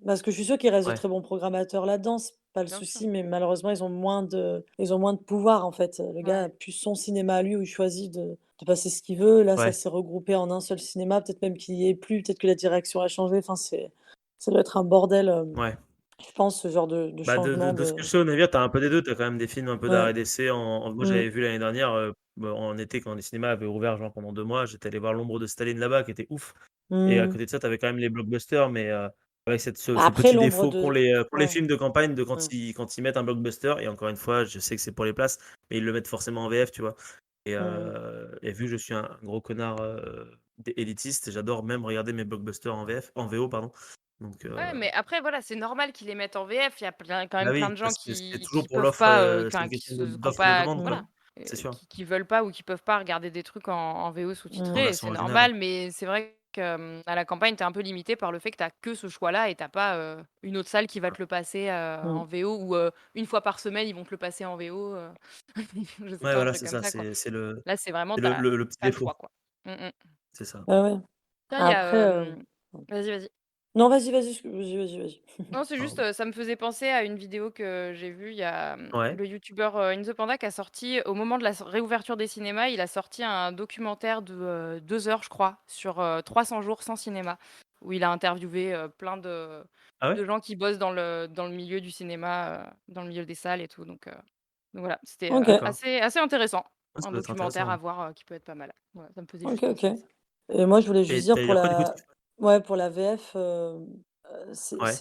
parce que je suis sûre qu'il reste de Ouais, très bons programmateurs là-dedans, c'est pas le Bien sûr. souci, mais malheureusement, ils ont moins de pouvoir, en fait. Le gars a Ouais. plus son cinéma à lui où il choisit de passer ce qu'il veut. Là, ça ouais, s'est regroupé en un seul cinéma, peut-être même qu'il y est plus, peut-être que la direction a changé. Enfin, ça doit être un bordel, ouais. je pense, ce genre de Bah, changement de ce que de je sais au navire, t'as un peu des 2. T'as quand même des films un peu ouais, d'art et d'essai moi mmh, j'avais vu l'année dernière, bah, en été quand les cinémas avaient ouvert genre pendant 2 mois, j'étais allé voir L'ombre de Staline là-bas qui était ouf et à mmh. côté de ça, t'avais quand même les blockbusters mais avec ce Après petit l'ombre défaut de qu'ont les ouais, films de campagne de mmh, quand ils mettent un blockbuster et encore une fois, je sais que c'est pour les places, mais ils le mettent forcément en VF, tu vois? mmh. Et vu que je suis un gros connard, élitiste, j'adore même regarder mes blockbusters en VO pardon, donc Ouais, mais après voilà, c'est normal qu'ils les mettent en VF. Il y a quand bah même plein oui, de gens parce que c'est toujours qui pour peuvent l'offre, pas, c'est enfin une question qui ont d'offre et de pas demande, quoi. Mmh, voilà, C'est sûr, qui veulent pas ou qui peuvent pas regarder des trucs en VO en mmh, sous-titrés et version c'est originale. normal. Mais c'est vrai qu'à la campagne, tu es un peu limité par le fait que tu as que ce choix-là et tu as pas, une autre salle qui va te le passer, mmh. en VO ou, 1 fois par semaine, ils vont te le passer en VO, je sais Ouais, pas, un voilà, truc c'est comme ça, ça, quoi. Là, c'est vraiment c'est tu le petit as le défaut, choix, quoi. Mmh mh. c'est ça. Ouais, ouais. Tiens, il y Après, a, vas-y, vas-y. non, vas-y. Non, c'est juste, Pardon. ça me faisait penser à une vidéo que j'ai vue. Il y a, Ouais, le youtubeur, In The Panda qui a sorti au moment de la réouverture des cinémas, il a sorti un documentaire de, 2 heures, je crois, sur, 300 jours sans cinéma, où il a interviewé, plein ah ouais? de gens qui bossent dans le milieu du cinéma, dans le milieu des salles et tout, donc voilà, c'était, OK, D'accord. assez intéressant. Ah, ça Un doit être documentaire intéressant, à ouais. voir, qui peut être pas mal. Voilà, ça me faisait OK, juste OK. penser à ça. Et moi, je voulais juste Et dire tu dire quoi du coup? pour la VF, Ouais,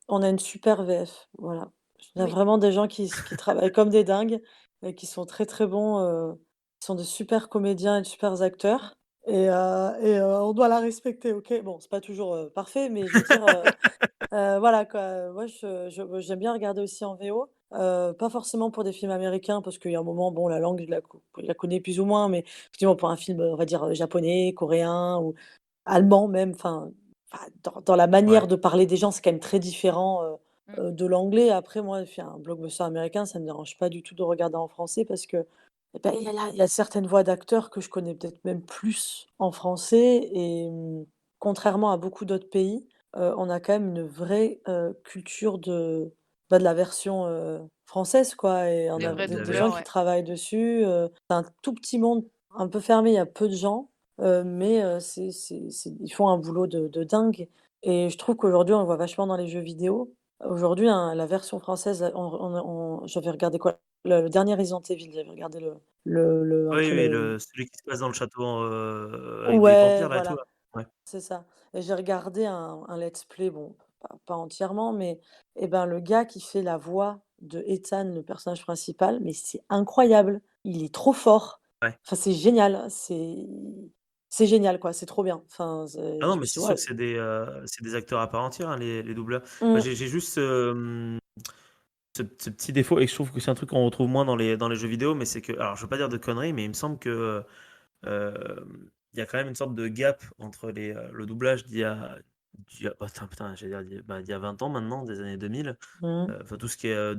on a une super VF, voilà. Il y a Oui, vraiment des gens qui travaillent comme des dingues et qui sont très, très bons, qui sont de super comédiens et de super acteurs on doit la respecter, OK? Bon, c'est pas toujours, parfait, mais je veux dire, voilà quoi, moi j'aime bien regarder aussi en VO, pas forcément pour des films américains parce qu'il y a un moment, bon la langue je la connais plus ou moins, mais effectivement pour un film, on va dire, japonais, coréen ou allemand même, enfin dans la ouais, manière de parler des gens, c'est quand même très différent, mmh, de l'anglais. Après moi, un blockbuster américain, ça me dérange pas du tout de regarder en français parce que, eh bah, il y a certaines voix d'acteurs que je connais peut-être même plus en français contrairement à beaucoup d'autres pays, on a quand même une vraie, culture de la version, française quoi et on des a vrais de la des gens doubleurs, VF. qui ouais. travaillent dessus, c'est un tout petit monde un peu fermé, il y a peu de gens, mais ils font un boulot de dingue et je trouve qu'aujourd'hui, on le voit vachement dans les jeux vidéo. Aujourd'hui, hein, la version française, j'avais regardé quoi? Le dernier Resident Evil, j'avais regardé un Oui, peu oui, le celui qui se passe dans le château, avec des ouais, vampires là et tout voilà. là? Ouais. C'est ça et j'ai regardé un let's play, bon, pas entièrement, mais ben, le gars qui fait la voix de Ethan, le personnage principal, mais c'est incroyable. Il est trop fort. Ouais. Enfin, c'est génial, c'est génial, quoi, c'est trop bien. Enfin, Ah non, je me mais suis c'est dit: sûr que «Waouh!» c'est des acteurs à part entière, hein, les doubleurs. Bah, Mmh, j'ai juste, ce petit défaut et je trouve que c'est un truc qu'on retrouve moins dans les jeux vidéo, mais c'est que alors je veux pas dire de conneries, mais il me semble que, il y a quand même une sorte de gap entre le doublage oh putain, j'allais dire d'il y a 20 ans maintenant, des années 2000, mmh, enfin tout ce qui est,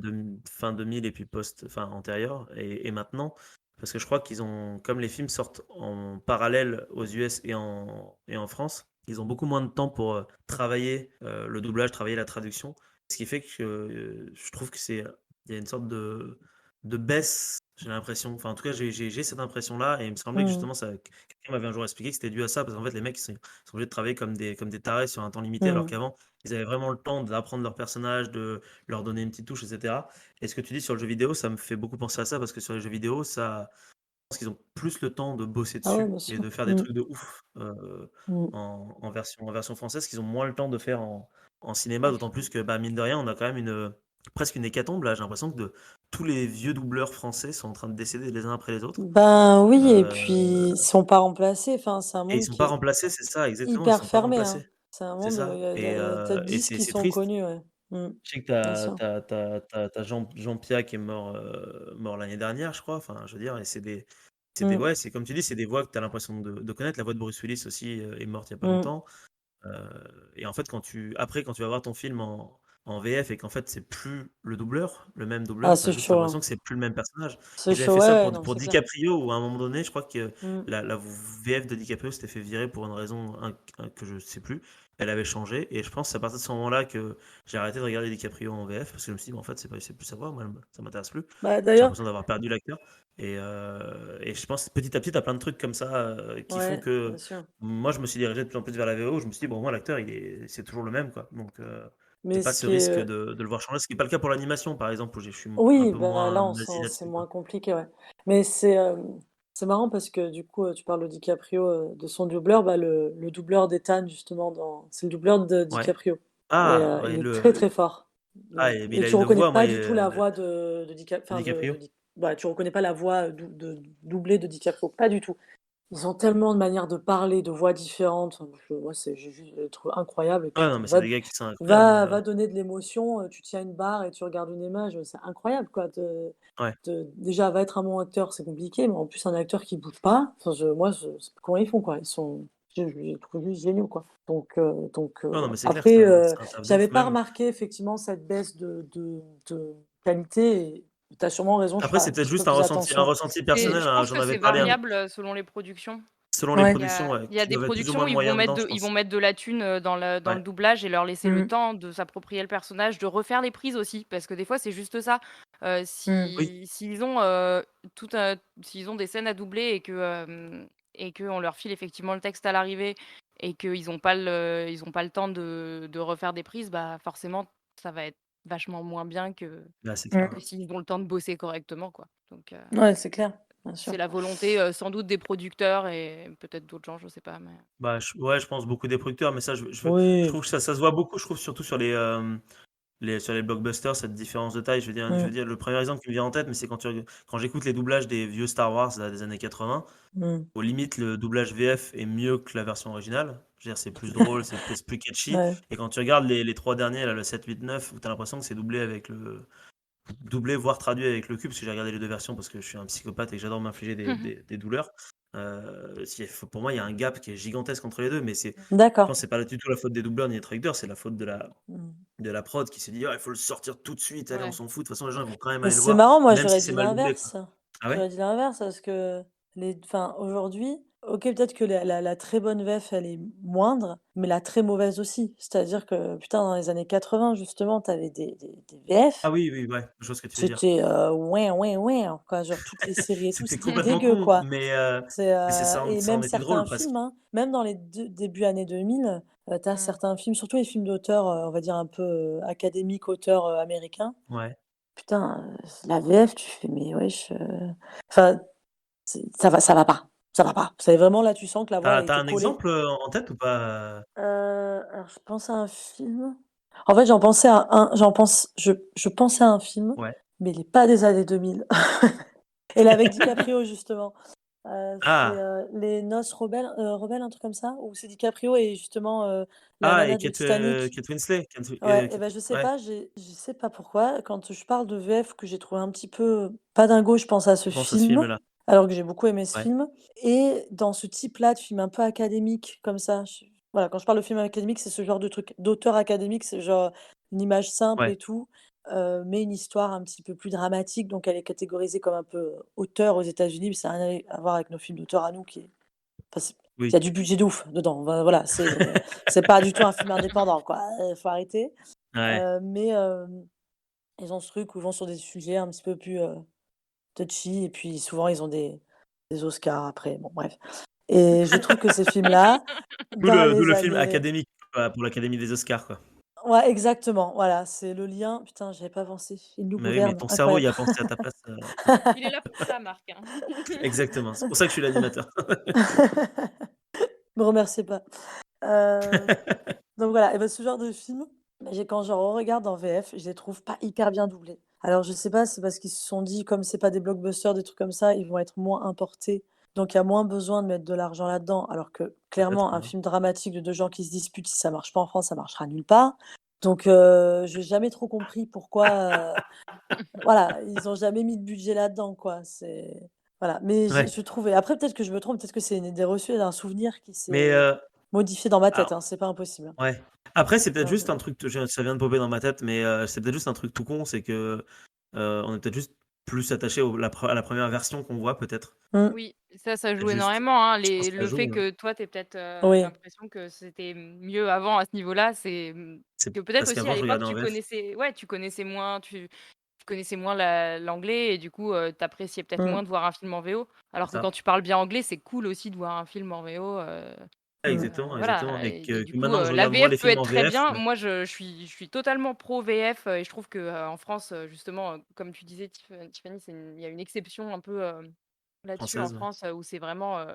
fin 2000 et puis enfin antérieur et maintenant. Parce que je crois qu'ils ont comme les films sortent en parallèle aux US et en France, ils ont beaucoup moins de temps pour travailler le doublage, travailler la traduction. Ce qui fait que je trouve que il y a une sorte de baisse, j'ai l'impression. Enfin, en tout cas, j'ai cette impression-là. Et il me semblait que Mm. justement, quelqu'un m'avait un jour expliqué que c'était dû à ça. Parce qu'en fait, les mecs, ils sont obligés de travailler comme des tarés sur un temps limité. Alors Mm. qu'avant, ils avaient vraiment le temps d'apprendre leur personnage, de leur donner une petite touche, etc. Et ce que tu dis sur le jeu vidéo, ça me fait beaucoup penser à ça. Parce que sur les jeux vidéo, pense qu'ils ont plus le temps de bosser Ah ouais, dessus bien et sûr. de faire des Mm. trucs de ouf Mm. en version française qu'ils ont moins le temps de faire en cinéma, d'autant plus que, bah, mine de rien, on a quand même presque une hécatombe là. J'ai l'impression que tous les vieux doubleurs français sont en train de décéder les uns après les autres. Ben oui, et Euh, puis ils sont pas remplacés. Enfin, c'est un et ils monde sont qui pas est remplacés, c'est ça, exactement, ils hyper sont pas fermé, hein. remplacés. C'est un C'est monde, ça. Et, il y a peut-être 10 c'est qui c'est sont triste. connus, ouais. Mm. Je sais que Bien sûr. t'as Jean Pia qui est mort l'année dernière, je crois. Enfin, je veux dire, et Mm. ouais, c'est comme tu dis, c'est des voix que tu as l'impression de connaître. La voix de Bruce Willis aussi est morte il y a pas Mm. longtemps. Euh, et en fait, quand tu vas voir ton film en VF et qu'en fait, c'est plus le doubleur, le même Ah, doubleur, tu as c'est juste chaud, l'impression hein. que c'est plus le même personnage. C'est Ils avaient chaud, fait ouais, ça ouais, pour, non, pour c'est clair. DiCaprio, où à un moment donné, je crois que Mm. la VF de DiCaprio s'était fait virer pour une raison que je sais plus. Elle avait changé. Et je pense que c'est à partir de ce moment-là que j'ai arrêté de regarder DiCaprio en VF parce que je me suis dit, mais en fait, c'est plus sa voix, moi, ça m'intéresse plus. Bah J'ai d'ailleurs, l'impression d'avoir perdu l'acteur. Et je pense que petit à petit, tu as plein de trucs comme ça qui font ouais, bien que sûr. moi, je me suis dirigé de plus en plus vers la VO. Je me suis dit, bon, moi, l'acteur, c'est toujours le même, quoi. Donc, j'ai Mais pas ce ce qui est, risque de le voir changer. Ce qui n'est pas le cas pour l'animation, par exemple, où je suis un oui, peu bah moins là, nazi c'est là-dessus, moins quoi. compliqué, ouais. Mais c'est marrant parce que du coup, tu parles de DiCaprio, de son doubleur, bah le doubleur d'Ethan justement c'est le doubleur de Ouais. DiCaprio. Et Ah, ouais, il est très très fort. ah, Donc, mais et il a tu une reconnais voix, moi, pas du tout la voix de DiCaprio. bah, tu reconnais pas la voix doublée de DiCaprio, pas du tout. Ils ont tellement de manières de parler, de voix différentes. Moi, j'ai juste je trouve incroyable. Et Ouais, puis, non, mais c'est des gars qui sont incroyables. va donner de l'émotion. Tu tiens une barre et tu regardes une image. C'est incroyable, quoi. Ouais. Déjà, va être un bon acteur, c'est compliqué, mais en plus, un acteur qui bouge pas. Enfin, comment ils font, quoi. Je les trouve juste géniaux, quoi. Ouais, non, mais c'est clair que Après, c'est un taf de j'avais ouf, pas même. remarqué effectivement cette baisse de qualité. Et tu as sûrement raison, je Après, ferai c'est un peut-être petit peu juste un plus ressenti, un attention. ressenti Et personnel, je hein. pense J'en que avais c'est parlé variable, selon les productions. selon les Ouais. productions, ouais, Il y a qui des doivent être plus ou moins productions, de ils vont moyens mettre dedans, de je ils vont pense. mettre de la thune, dans le Ouais. doublage et leur laisser le Mmh. temps de s'approprier le personnage, de refaire les prises aussi. Parce que des fois, c'est juste ça. Mmh. Oui. S'ils ont, tout s'ils ont des scènes à doubler et qu'on leur file effectivement le texte à l'arrivée et ils ont pas le temps de refaire des prises, bah, forcément, ça va être vachement moins bien que Là, c'est clair. Mmh. que s'ils ont le temps de bosser correctement, quoi. Donc Ouais, c'est clair, bien sûr. c'est la volonté, sans doute des producteurs et peut-être d'autres gens, je sais pas, mais Bah, ouais, je pense beaucoup des producteurs, mais ça, je Oui. trouve que ça se voit beaucoup, je trouve, surtout sur les blockbusters, cette différence de taille. Je veux Mmh. dire, le premier exemple qui me vient en tête, mais c'est quand j'écoute les doublages des vieux Star Wars là, des années 80, Mmh. au limite, le doublage VF est mieux que la version originale. Je veux dire, c'est plus drôle, c'est peut-être plus catchy. Ouais. Et quand tu regardes les trois derniers, là, le 7, 8, 9, où tu as l'impression que c'est doublé, voire traduit avec le cul, parce que j'ai regardé les deux versions parce que je suis un psychopathe et que j'adore m'infliger des douleurs. Pour moi, il y a un gap qui est gigantesque entre les deux, mais je D'accord. pense que c'est pas du tout la faute des doubleurs ni des traducteurs, c'est la faute Mmh. de la prod qui s'est dit, ah, il faut le sortir tout de suite, allez, on ouais. s'en fout, de toute façon, les gens ils vont quand même Mais aller le c'est voir, marrant, moi même si j'aurais c'est dit mal doublé, quoi. l'inverse. Ah ouais? J'aurais dit l'inverse parce que aujourd'hui, OK, peut-être que la très bonne VF, elle est moindre, mais la très mauvaise aussi. C'est-à-dire que, putain, dans les années 80 justement, tu avais des Ah VF, oui, oui, ouais, je vois ce que tu veux dire. c'était, ouin, ouin, ouin, quoi. Genre toutes les séries et tout, C'était c'était complètement dégueu, con, quoi. mais Et ça en même était certains drôle parce que. films, hein, même dans les débuts années 2000, tu Mmh. certains films, surtout les films d'auteurs, on va dire un peu, académiques, auteurs, américains. Ouais. Putain, la VF, tu fais: «Mais wesh», enfin, ça va pas, ça va pas. C'est vraiment là, tu sens que la voix, elle a T'as été un collée. exemple en tête ou pas? Alors je pense à un film. En fait, je pensais à un film, Ouais. mais il est pas des années 2000. Et là, avec DiCaprio justement. C'est, Ah! Les Noces rebelles, un truc comme ça? Où c'est DiCaprio et justement, la Ah, et nana de Titanic. Kate Winslet? Ouais, et ben je sais Ouais, pas, je sais pas pourquoi, quand je parle de VF que j'ai trouvé un petit peu pas dingo, je pense à ce tu penses à ce film, film-là? alors que j'ai beaucoup aimé ce Ouais. film. Et dans ce type-là de film un peu académique comme ça, voilà, quand je parle de film académique, c'est ce genre de truc d'auteur académique, c'est genre une image simple Ouais. et tout, mais une histoire un petit peu plus dramatique, donc elle est catégorisée comme un peu auteur aux États-Unis, mais ça a rien à voir avec nos films d'auteur à nous qui est Enfin, il y Oui. a du budget de ouf dedans. Voilà, c'est pas du tout un film indépendant, quoi. Faut arrêter. Ouais. Mais ils ont ce truc où ils vont sur des sujets un petit peu plus touchy, et puis souvent ils ont des Oscars après. Bon, bref. Et je trouve que ces films-là, dans D'où les le film années. académique, pour l'Académie des Oscars, quoi. Ouais, exactement. Voilà, c'est le lien. Putain, j'avais pas pensé. Il nous Mais oui, mais gouverne. ton cerveau Incroyable. y a pensé à ta place, Il est là pour ça, Marc, hein. exactement. C'est pour ça que je suis l'animateur. Me remerciez pas. Heu, donc voilà, et ben ce genre de film, bah, quand je regarde en VF, je les trouve pas hyper bien doublés. Alors je sais pas, c'est parce qu'ils se sont dit comme c'est pas des blockbusters, des trucs comme ça, ils vont être moins importés, donc il y a moins besoin de mettre de l'argent là-dedans. Alors que Peut-être, clairement un ouais. film dramatique de 2 gens qui se disputent, si ça marche pas en France, ça marchera nulle part. Donc j'ai jamais trop compris pourquoi, voilà, ils ont jamais mis de budget là-dedans, quoi. C'est Voilà, mais Ouais, je trouvais, après peut-être que je me trompe, peut-être que c'est une idée reçue, un souvenir qui mais s'est modifié dans ma tête, alors hein, c'est pas impossible, hein. ouais. Après, c'est peut-être Hein, juste un truc, ça vient de popper dans ma tête, mais c'est peut-être juste un truc tout con, c'est que, on est peut-être juste plus attaché à la première version qu'on voit peut-être. mmh, Oui, ça Peut-être joue juste. énormément, hein. Je pense que ça Le fait joue, hein. que toi, tu peut-être, oui, l'impression que c'était mieux avant à ce niveau-là, c'est, C'est que peut-être parce aussi à qu'avant je l'époque regardais en VF. tu connaissais moins, tu connaissais moins l'anglais, et du coup, tu appréciais peut-être mmh, moins de voir un film en VO. C'est Alors que ça. quand tu parles bien anglais, c'est cool aussi de voir un film en VO, Ouais, mmh, exactement, exactement, voilà, et et que du coup, maintenant que je la regarde moins VF les peut films être en très VF, bien. Moi, je suis totalement pro VF, et je trouve que, en France, justement, comme tu disais Tiffany, il y a une exception un peu, là-dessus en française, ouais. France, où c'est vraiment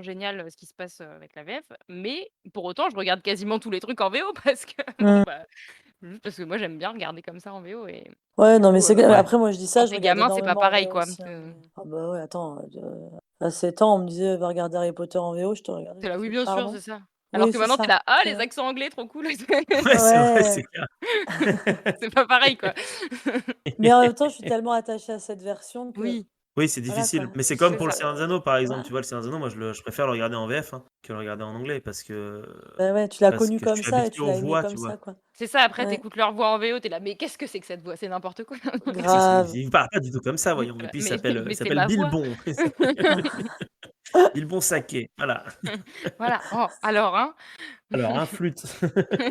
génial, ce qui se passe, avec la VF. Mais pour autant, je regarde quasiment tous les trucs en VO parce que bon, mmh. bah, juste parce que moi j'aime bien regarder comme ça en VO, et Ouais, du non, mais coup, c'est clair. Ouais. Après moi je dis quand ça, je tu regarde gamin, c'est pas énormément en pareil, VO quoi. aussi, hein, mais ah bah ouais, attends, à 7 ans, on me disait: «Va regarder Harry Potter en VO», je te regardais, Tu je là: «Oui, fais: bien sûr, «Pardon?» c'est ça». Alors Oui, que c'est maintenant tu es ça, là: «Ah, c'est les vrai. accents anglais, trop cool!» Ouais, c'est vrai, Ouais. c'est clair. C'est pas pareil, quoi. Mais en même temps, je suis tellement attachée à cette version que Oui, Oui, c'est voilà, difficile, quoi. mais c'est comme c'est pour le ça. Seigneur des Anneaux, par Ouais, exemple. Tu vois, le Seigneur des Anneaux, moi, je préfère le regarder en VF, hein, que le regarder en anglais bah, ouais, tu l'as parce connu que je comme suis ça et habitué tu aux l'as aimé voix, comme tu vois? ça, quoi. C'est ça, après tu Ouais, écoutes leur voix en VO, tu es là: «Mais qu'est-ce que c'est que cette voix? C'est n'importe quoi!» grave. Il parle pas du tout comme ça, voyons, et Voilà, puis mais il mais c'est s'appelle ma voix. Bilbon. Il s'appelle Bilbon Saquet, voilà. Voilà. Oh, alors, hein? Alors, un flûte.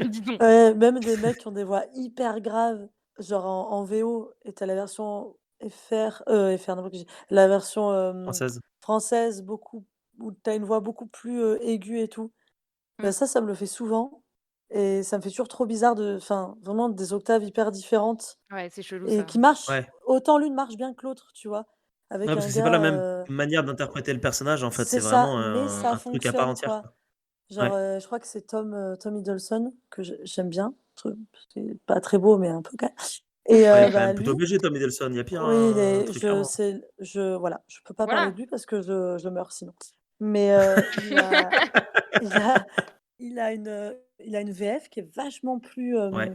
Dis donc. Ouais, même des mecs qui ont des voix hyper graves, genre en VO, et tu as la version FR, n'importe quoi, la version, Française. française, beaucoup, où tu as une voix beaucoup plus, aiguë et tout. Bah, Mmh. ça me le fait souvent, et ça me fait toujours trop bizarre, enfin, vraiment des octaves hyper différentes, Ouais, c'est chelou et ça. qui marchent Ouais. autant l'une marche bien que l'autre, tu vois? Ouais, Avec parce un que c'est pas la gars, même manière d'interpréter le personnage, en fait, c'est c'est ça, vraiment mais ça un truc à part fonctionne, entière, quoi. quoi. Genre, Ouais. je crois que c'est Tom Hiddleston que j'aime bien, c'est pas très beau, mais un peu quand même, et Ouais, il est quand bah, même plutôt lui, BG, Tom Hiddleston, il y a pire, oui, il un est truc clairement. voilà, je peux pas parler Voilà. de lui parce que je meurs sinon. Mais il a il a une VF qui est vachement plus, Ouais.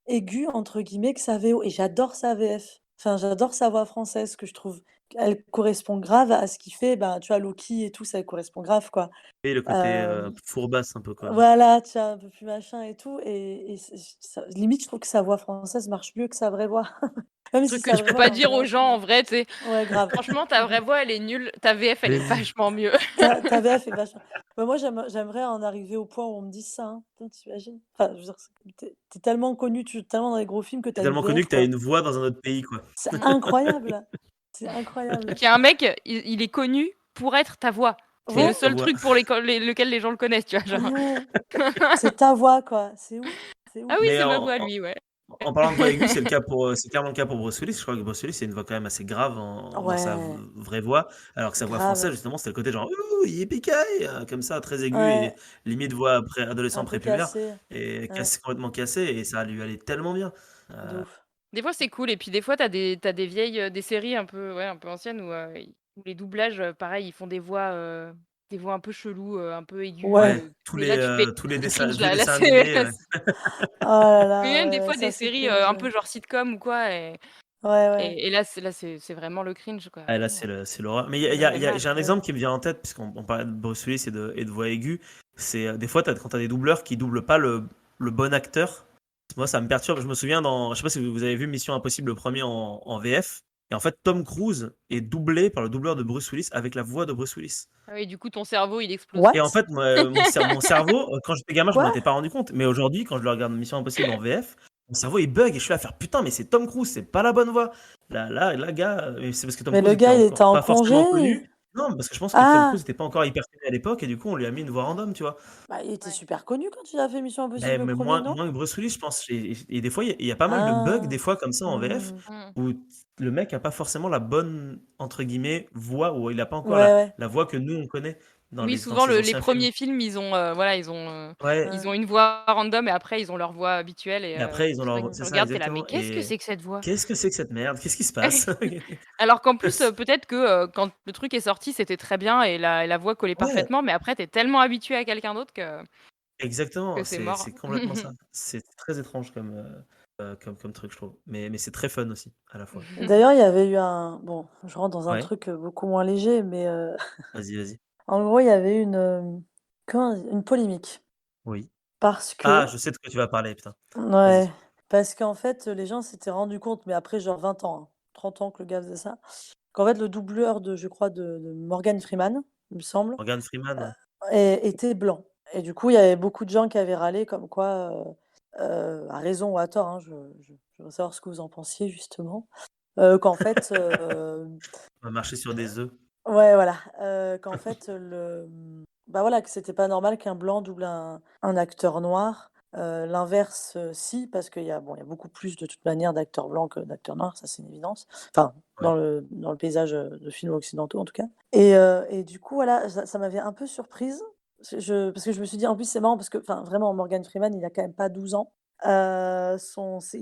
«aiguë» entre guillemets que sa VO, et j'adore sa VF. Enfin, j'adore sa voix française, que je trouve elle correspond grave à ce qu'il fait. Ben, tu vois, Loki et tout, ça correspond grave, quoi. Et le côté, Hem, fourbasse un peu, quoi. voilà, tu vois, un peu plus machin et tout, et c'est ça, limite, je trouve que sa voix française marche mieux que sa vraie voix. Même si Truc que sa tu vraie peux voix, elle pas est en dire aux VF, gens mais en vrai, tu sais. ouais, grave. Franchement, ta vraie voix, elle est nulle, ta VF, elle Elle est est nulle. vachement mieux. Ta VF est vachement, bah, moi, j'aimerais en arriver au point où on me dise ça, hein. Putain, tu imagines? Enfin, je veux dire, tu es tellement connu, tu tellement dans les gros films que tu Tu es as une tellement connu VF, que tu as quoi. une voix dans un autre pays, quoi. C'est incroyable! C'est incroyable. Donc il y a un mec, il est connu pour être ta voix. C'est Pour le Ouais, être ta seul voix. truc pour lequel les gens le connaissent, tu vois? Genre. ouais, c'est ta voix, quoi. C'est ouf, c'est Ah ouf. oui, Mais c'est ma voix, lui, ouais. en parlant de voix aiguë, c'est le cas pour, c'est clairement le cas pour Bruce Willis. Je crois que Bruce Willis, c'est une voix quand même assez grave dans sa Ouais, vraie voix, alors que sa voix française, grave. justement, c'était le côté genre: «Ouh, yippee-ki!» comme ça, très aigu et Ouais, limite voix un adolescent peu prépubère, cassé. et Ouais, complètement cassé, et ça lui allait tellement bien. de Heu, ouf. Des fois, c'est cool, et puis des fois, t'as des vieilles, des séries un peu, ouais, un peu anciennes où les doublages, pareil, ils font des voix un peu cheloues, un peu aiguës, ouais, Ouais. et là, tu fais: tous les «C'est dessins cringe, vieux là dessins c'est» animés, ouais. Oh là mais là, même ouais, des ouais, fois des ça c'est séries, cringe, un ouais. peu genre sitcom ou quoi, Ouais, ouais. et là c'est vraiment le cringe, quoi. Ah là, Oh, c'est l'horreur. Mais ça me fait j'ai mal. un exemple qui me vient en tête, puisqu'on parlait de Bruce Willis et de voix aiguë. C'est des fois, quand tu as des doubleurs qui doublent pas le bon acteur, moi ça me perturbe. Je me souviens je sais pas si vous avez vu Mission Impossible le premier en VF. Et en fait, Tom Cruise est doublé par le doubleur de Bruce Willis avec la voix de Bruce Willis. Ah oui, du coup, ton cerveau, il explose. Et en What? fait, mon cerveau, quand j'étais gamin, je m'en Quoi? étais pas rendu compte. Mais aujourd'hui, quand je le regarde Mission Impossible en VF, mon cerveau il bug et je suis là à faire putain, mais c'est Tom Cruise, c'est pas la bonne voix. Là, gars, c'est parce que Tom Mais Cruise le était gars, il était encore en pas forcément congé. connu. Non, parce que je pense que Tom Cruise Ah, n'était pas encore hyper connu à l'époque et du coup, on lui a mis une voix random, tu vois. bah, il était Ouais. super connu quand il a fait Mission Impossible le Mais premier, moins, non? moins que Bruce Willis, je pense. Et des fois, il y a pas mal de bugs, des Ah, fois, comme ça, en VF, hmm. où le mec a pas forcément la bonne, entre guillemets, voix, ou il a pas encore Ouais, ouais. la voix que nous, on connaît Oui, dans souvent, ses les anciens films. premiers films, ils ont, voilà, ils Ouais, ont une voix random et après, ils ont leur voix habituelle. Et et après, ils ont c'est vrai leur que voix. tu C'est ça, regardes, t'es là, mais exactement. qu'est-ce que Et c'est que cette voix? qu'est-ce que c'est que cette merde? Qu'est-ce qui se passe? Alors qu'en plus, peut-être que quand le truc est sorti, c'était très bien et la voix collait Ouais, parfaitement, mais après, t'es tellement habitué à quelqu'un d'autre que exactement. c'est C'est mort. c'est complètement ça. C'est très étrange comme truc, je trouve. Mais c'est très fun aussi, à la fois. D'ailleurs, il y avait eu un... Bon, je rentre dans un Ouais, truc beaucoup moins léger, mais vas-y, vas-y. en gros, il y avait une polémique. Oui. Parce Ah, que... je sais de quoi tu vas parler, putain. Ouais, Vas-y. parce qu'en fait, les gens s'étaient rendus compte, mais après genre 20 ans, hein, 30 ans que le gars faisait ça, qu'en fait le doubleur de, je crois, de Morgan Freeman, il me semble, Morgan Freeman, ouais. était blanc. Et du coup, il y avait beaucoup de gens qui avaient râlé comme quoi, à raison ou à tort, hein, je veux savoir ce que vous en pensiez justement, qu'en fait, On va marcher sur des œufs. ouais, voilà, qu'en fait, bah, voilà, que c'était pas normal qu'un blanc double un acteur noir. L'inverse, si, parce qu'il y a beaucoup plus de toute manière d'acteurs blancs que d'acteurs noirs, ça c'est une évidence. Enfin, Ouais. dans le paysage, de films occidentaux en tout cas. Et du coup, voilà, ça m'avait un peu surprise. Parce que je me suis dit en plus c'est marrant parce que, enfin, vraiment Morgan Freeman, il a quand même pas 12 ans. Il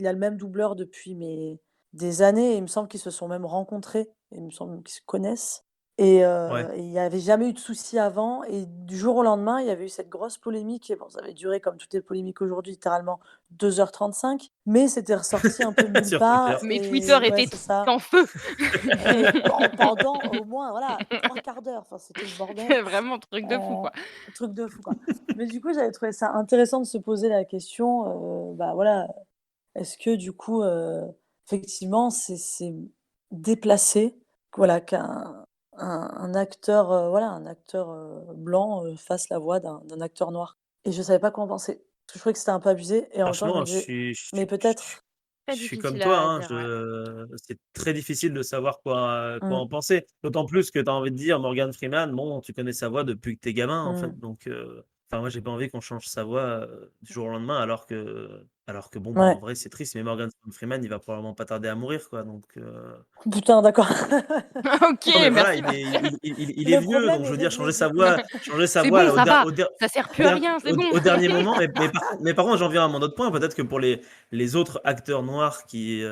a le même doubleur depuis mais des années et il me semble qu'ils se sont même rencontrés, et il me semble qu'ils se connaissent. Ouais. Et il y avait jamais eu de souci avant et du jour au lendemain, il y avait eu cette grosse polémique et bon, ça avait duré comme toutes les polémiques aujourd'hui, littéralement 2h35, mais c'était ressorti un peu de nulle Sur Twitter. part Mais Twitter et ouais, était c'est ça. en feu! Et pendant au moins, voilà, 3 quarts d'heure, enfin, c'était le bordel. Vraiment truc de fou, quoi. Truc de fou, quoi. Mais du coup, j'avais trouvé ça intéressant de se poser la question, bah, voilà, est-ce que du coup, effectivement, c'est déplacé, voilà, qu'un acteur, voilà, un acteur, blanc, fasse la voix d'un acteur noir? Et je savais pas quoi en penser. Parce que je trouvais que c'était un peu abusé et en même temps, je me Franchement, disais: je «Mais suis peut-être». Très je suis comme difficile toi, à hein, dire, ouais. c'est très difficile de savoir quoi Mmh, en penser. D'autant plus que tu as envie de dire Morgan Freeman, bon, tu connais sa voix depuis que tu es gamin, en fait. mmh. Donc, enfin, moi, j'ai pas envie qu'on change sa voix du jour au lendemain, alors que bon, bah, en Ouais. vrai, c'est triste, mais Morgan Freeman, il va probablement pas tarder à mourir, quoi. Donc, Putain, d'accord. OK, non, mais voilà, merci, il est Le vieux, problème donc est je veux dire, réglé. changer sa c'est voix bon, là, ça va, ça sert au, plus à rien, c'est bon. au dernier moment. Mais par contre, j'en viens à mon autre point. Peut-être que pour les autres acteurs noirs qui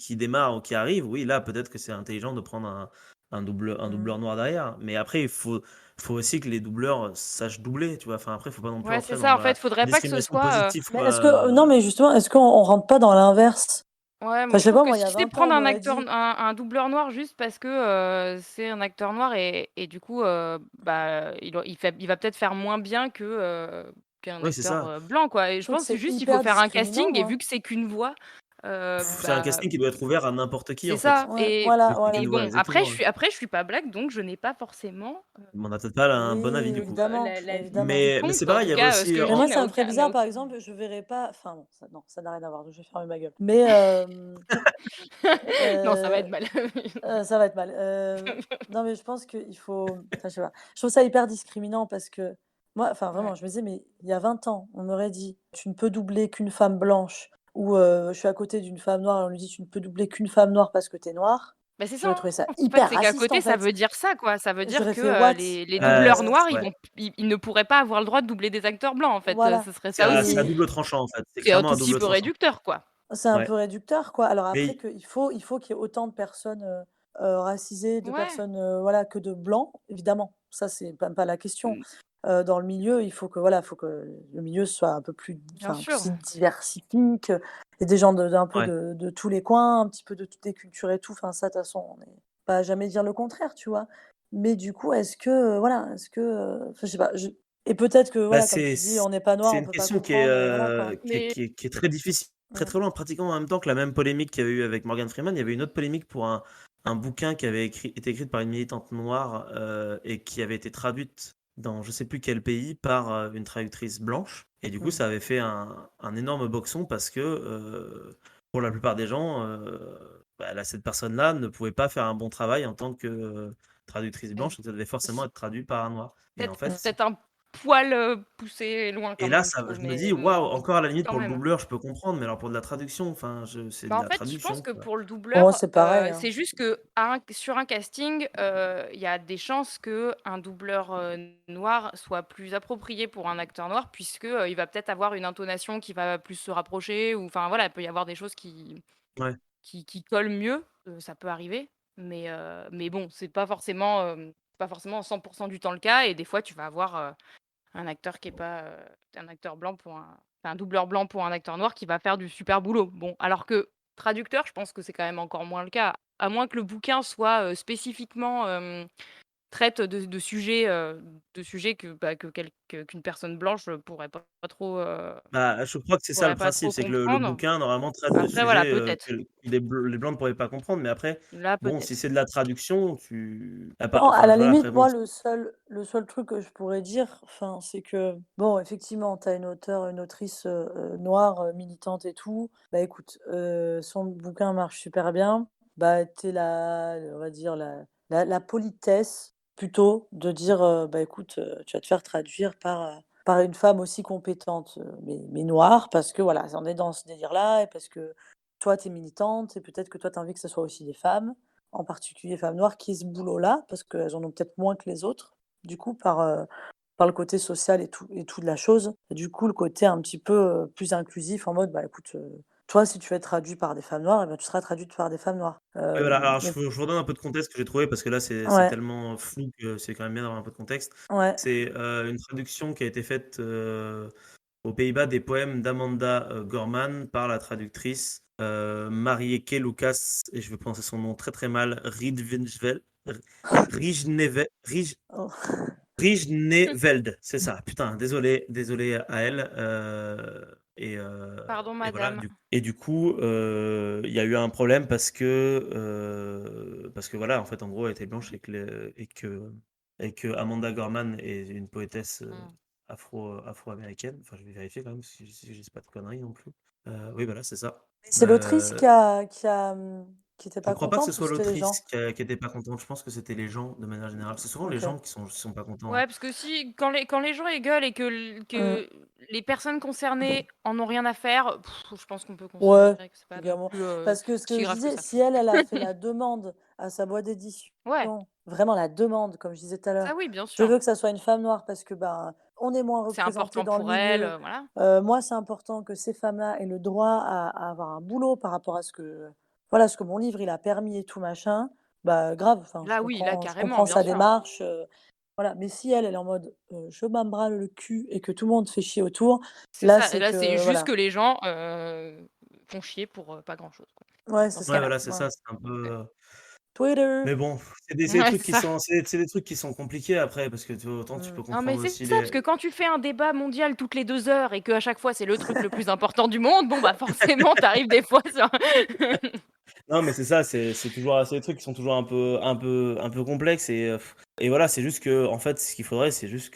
démarrent ou qui arrivent, oui, là, peut-être que c'est intelligent de prendre un doubleur Mmh. noir derrière. Mais après, il faut aussi que les doubleurs sachent doubler, tu vois. Enfin, après, il faut pas non plus Ouais, c'est rentrer dans ça, en fait, la faudrait pas que ce discrimination soit, positive, Mais quoi. est-ce que non, mais justement, est-ce qu'on rentre pas dans l'inverse? ouais, Enfin, moi je je sais trouve pas, que moi, il y si a c'est 20 ans, on prendre un m'aurait acteur dit un doubleur noir juste parce que, c'est un acteur noir et du coup, bah, il va peut-être faire moins bien qu'un Oui, c'est acteur, ça. blanc, quoi, et je je trouve que pense que c'est juste il faut hyper faire un discriminant, casting et moi. vu que c'est qu'une voix, C'est un bah casting qui doit être ouvert à n'importe qui, c'est en fait. ça Ouais, et voilà, Vu que c'est voilà. et qu'une voix, bon, après exactement. je suis pas black, donc je n'ai pas forcément, On n'a peut-être pas un Oui, bon avis, du coup. évidemment, l'avis évidemment. Mais c'est quiconque, en pareil, il tout y avait cas, ce aussi que je Mais dis moi, n'a ça me ferait n'a bizarre, par aucun exemple, je verrais pas enfin bon, ça non, ça n'a rien à voir, je vais fermer ma gueule. Mais, non, ça va heu être mal. ça va être mal. Non, mais je pense qu'il faut enfin, je sais pas. Je trouve ça hyper discriminant parce que moi, enfin, Ouais. vraiment, je me disais: «Mais il y a 20 ans, on m'aurait dit: "Tu ne peux doubler qu'une femme blanche"» ou, je suis à côté d'une femme noire et on lui dit: «Tu ne peux doubler qu'une femme noire parce que tu es noire». Bah, c'est ça, J'aurais hein. trouvé ça En fait, hyper c'est qu'à raciste, côté, en ça fait. veut dire ça, quoi. Ça veut dire J'aurais que, fait: «What?». les doubleurs noirs, Ouais. ils ne pourraient pas avoir le droit de doubler des acteurs blancs, en fait, Voilà. ce serait C'est ça à aussi. Et double tranchant, en fait. C'est C'est un clairement tout à petit double peu tranchant. réducteur, quoi. c'est un Ouais. peu réducteur, quoi. Alors après Mais qu'il faut qu'il y ait autant de personnes, racisées, de Ouais, personnes, voilà, que de blancs, évidemment. Ça, c'est pas la question. mmh, Dans le milieu, il faut que, voilà, faut que le milieu soit un peu plus bien enfin, sûr. plus diversifié, qu'il y ait des gens d'un peu ouais. de tous les coins, un petit peu de toutes les cultures et tout. Enfin, ça, de toute façon, on est pas à jamais dire le contraire, tu vois? Mais du coup, est-ce que, voilà, est-ce que, enfin, je sais pas, et peut-être que, Bah, voilà, comme tu dis, on n'est pas noir, c'est on une peut pas question qui est, comprendre et voilà, quoi. qui est Mais qui est qui est très difficile très Mm. très loin, pratiquement en même temps que la même polémique qu'il y avait eu avec Morgan Freeman. Il y avait une autre polémique pour un bouquin qui avait été écrit par une militante noire et qui avait été traduite dans je sais plus quel pays par une traductrice blanche. Et du coup, Mm. ça avait fait un énorme boxon parce que pour la plupart des gens, cette personne-là ne pouvait pas faire un bon travail en tant que traductrice Ouais. blanche, donc ça devait forcément être traduit par un noir. Et en fait, Peut-être un poil poussé loin et quand là, même, je ça, trouve, je me mais dis, waouh, encore à la limite quand pour le même. doubleur, je peux comprendre, mais alors pour de la traduction, enfin, c'est de En la fait, je pense traduction, que quoi. pour le Pour moi, doubleur, c'est pareil. Hein. c'est juste que sur un casting, il y a des chances qu'un doubleur noir soit plus approprié pour un acteur noir, puisque il va peut-être avoir une intonation qui va plus se rapprocher, ou enfin voilà, il peut y avoir des choses Ouais. qui collent mieux, ça peut arriver, mais bon, c'est pas forcément 100% du temps le cas, et des fois, tu vas avoir un acteur qui est pas un acteur blanc pour un doubleur blanc pour un acteur noir qui va faire du super boulot. Bon, alors que traducteur, je pense que c'est quand même encore moins le cas, à moins que le bouquin soit spécifiquement traite de sujets qu'une personne blanche Bah, je crois que c'est ça le pourrait pas principe, trop c'est que le comprendre. bouquin, normalement, traite de Après, voilà, sujets peut-être. que les Blancs ne pourraient pas comprendre, mais après, Là, bon, si peut-être. c'est de la traduction, Non, à enfin, la voilà, après, limite, bon, moi, le seul truc que je pourrais dire, enfin, c'est que, bon, effectivement, tu as une autrice noire, militante et tout. Bah écoute, son bouquin marche super bien. Bah, t'es on va dire, la politesse plutôt de dire, bah écoute, tu vas te faire traduire par une femme aussi compétente, mais noire, parce que voilà, on est dans ce délire-là, et parce que toi, tu es militante, et peut-être que toi, tu as envie que ce soit aussi des femmes, en particulier femmes noires, qui aient ce boulot-là, parce qu'elles en ont peut-être moins que les autres, du coup, par le côté social et tout de la chose. Et du coup, le côté un petit peu plus inclusif, en mode, bah écoute, toi, si tu es traduit par des femmes noires, eh ben, tu seras traduite par des femmes noires. ouais, voilà. Alors, Mais je vous redonne un peu de contexte que j'ai trouvé parce que là, c'est ouais, tellement flou que c'est quand même bien d'avoir un peu de contexte. ouais. C'est une traduction qui a été faite aux Pays-Bas des poèmes d'Amanda Gorman par la traductrice Marieke Lucas, et je vais prononcer son nom très très mal, Rijneve- Rij- Oh. Rijneveld, c'est ça. Putain, désolé, désolé à elle. Pardon, Et voilà. madame. Et du coup, il y a eu un problème parce que voilà, en fait, en gros, elle était blanche et que Amanda Gorman est une poétesse Mm. afro-américaine. Enfin, je vais vérifier quand même si je dis pas de conneries non plus. Oui, voilà, c'est ça. C'est l'autrice Euh, qui était je pas crois pas que ce contente, ou soit c'était les l'autrice gens? qui était pas contente. Je pense que c'était les gens de manière générale. C'est souvent les Ok. gens qui sont pas contents, hein. Ouais, parce que si quand les gens, ils gueulent et Mm. que les personnes concernées en ont rien à faire, je pense qu'on peut Ouais, considérer que c'est pas non également. plus, Parce que ce si que je grave que disais, ça. si elle a fait la demande à sa boîte d'édition, Ouais, vraiment la demande, comme je disais tout à ça l'heure, oui, bien je sûr. veux que ça soit une femme noire parce que ben, on est moins C'est représenté important dans le pour elle, milieu. voilà. Moi, c'est important que ces femmes-là aient le droit à avoir un boulot par rapport à voilà, ce que mon livre il a permis et tout machin. Bah grave, enfin, Là, oui, là, je carrément, comprends bien sa sûr. démarche. Voilà. Mais si elle est en mode je m'embralle le cul et que tout le monde fait chier autour, C'est là, ça. c'est Là, c'est que juste que voilà. les gens font chier pour pas grand-chose, quoi, Ouais, dans c'est ce Ouais, ça. cas-là. voilà, c'est Ouais. ça. C'est un peu. Ouais, Twitter. Mais bon, c'est des ouais, trucs c'est qui ça. sont, c'est des trucs qui sont compliqués après parce que autant tu Mmh. peux Non, mais comprendre c'est aussi ça, parce que les. quand tu fais un débat mondial toutes les 2 heures et qu'à chaque fois, c'est le truc le plus important du monde, bon, bah, forcément, tu arrives des fois sur Non, mais c'est ça, c'est toujours c'est des trucs qui sont toujours un peu complexes et voilà, c'est juste que en fait, ce qu'il faudrait, c'est juste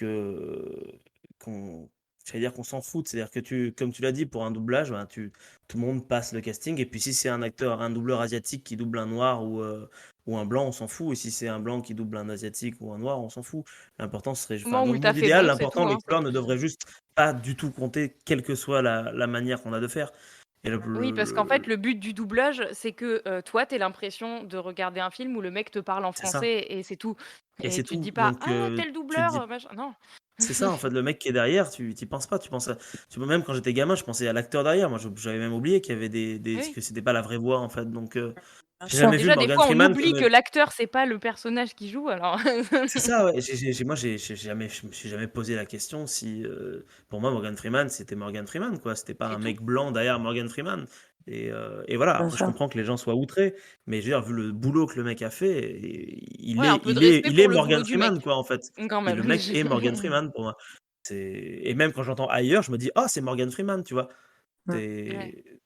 qu'on j'allais dire qu'on s'en foute, c'est-à-dire que comme tu l'as dit, pour un doublage, ben, tout le monde passe le casting et puis si c'est un doubleur asiatique qui double un noir ou un blanc, on s'en fout, et si c'est un blanc qui double un asiatique ou un noir, on s'en fout. L'important serait, le enfin, moment dans où le le taf monde est idéal, bon, c'est l'important, tout, les hein, c'est le couleurs ne plus devraient juste pas du tout compter, quelle que soit la manière qu'on a de faire. Et oui, parce qu'en fait, le but du doublage, c'est que, toi, tu l'impression de regarder un film où le mec te parle en c'est ça. français et c'est tout, Et et c'est tu te dis tout. pas: Donc, «Ah, tel tu te doubleur, dis, machin», non. c'est ça, en fait, le mec qui est derrière, tu y penses pas. Même quand j'étais gamin, je pensais à l'acteur derrière. Moi, j'avais même oublié qu'il y avait Oui. que c'était pas la vraie voix, en fait. Donc, Bien j'ai sûr. jamais vu Déjà, des Morgan fois, on Freeman oublie que comme. l'acteur, c'est pas le personnage qu'il joue, alors C'est ça, ouais. Moi, je me suis jamais posé la question si, pour moi, Morgan Freeman, c'était Morgan Freeman, quoi. C'était pas c'est un tout. mec blanc derrière Morgan Freeman. Et voilà. Bien Après, je sûr. comprends que les gens soient outrés, mais je veux dire, vu le boulot que le mec a fait, il Ouais, un est, peu de il est, respect il est pour le boulot Morgan du mec, Freeman, quoi, en fait. quand Et le même. mec est Morgan Freeman pour moi. Et même quand j'entends ailleurs, je me dis, oh, c'est Morgan Freeman, tu vois. Mmh. Ouais. C'est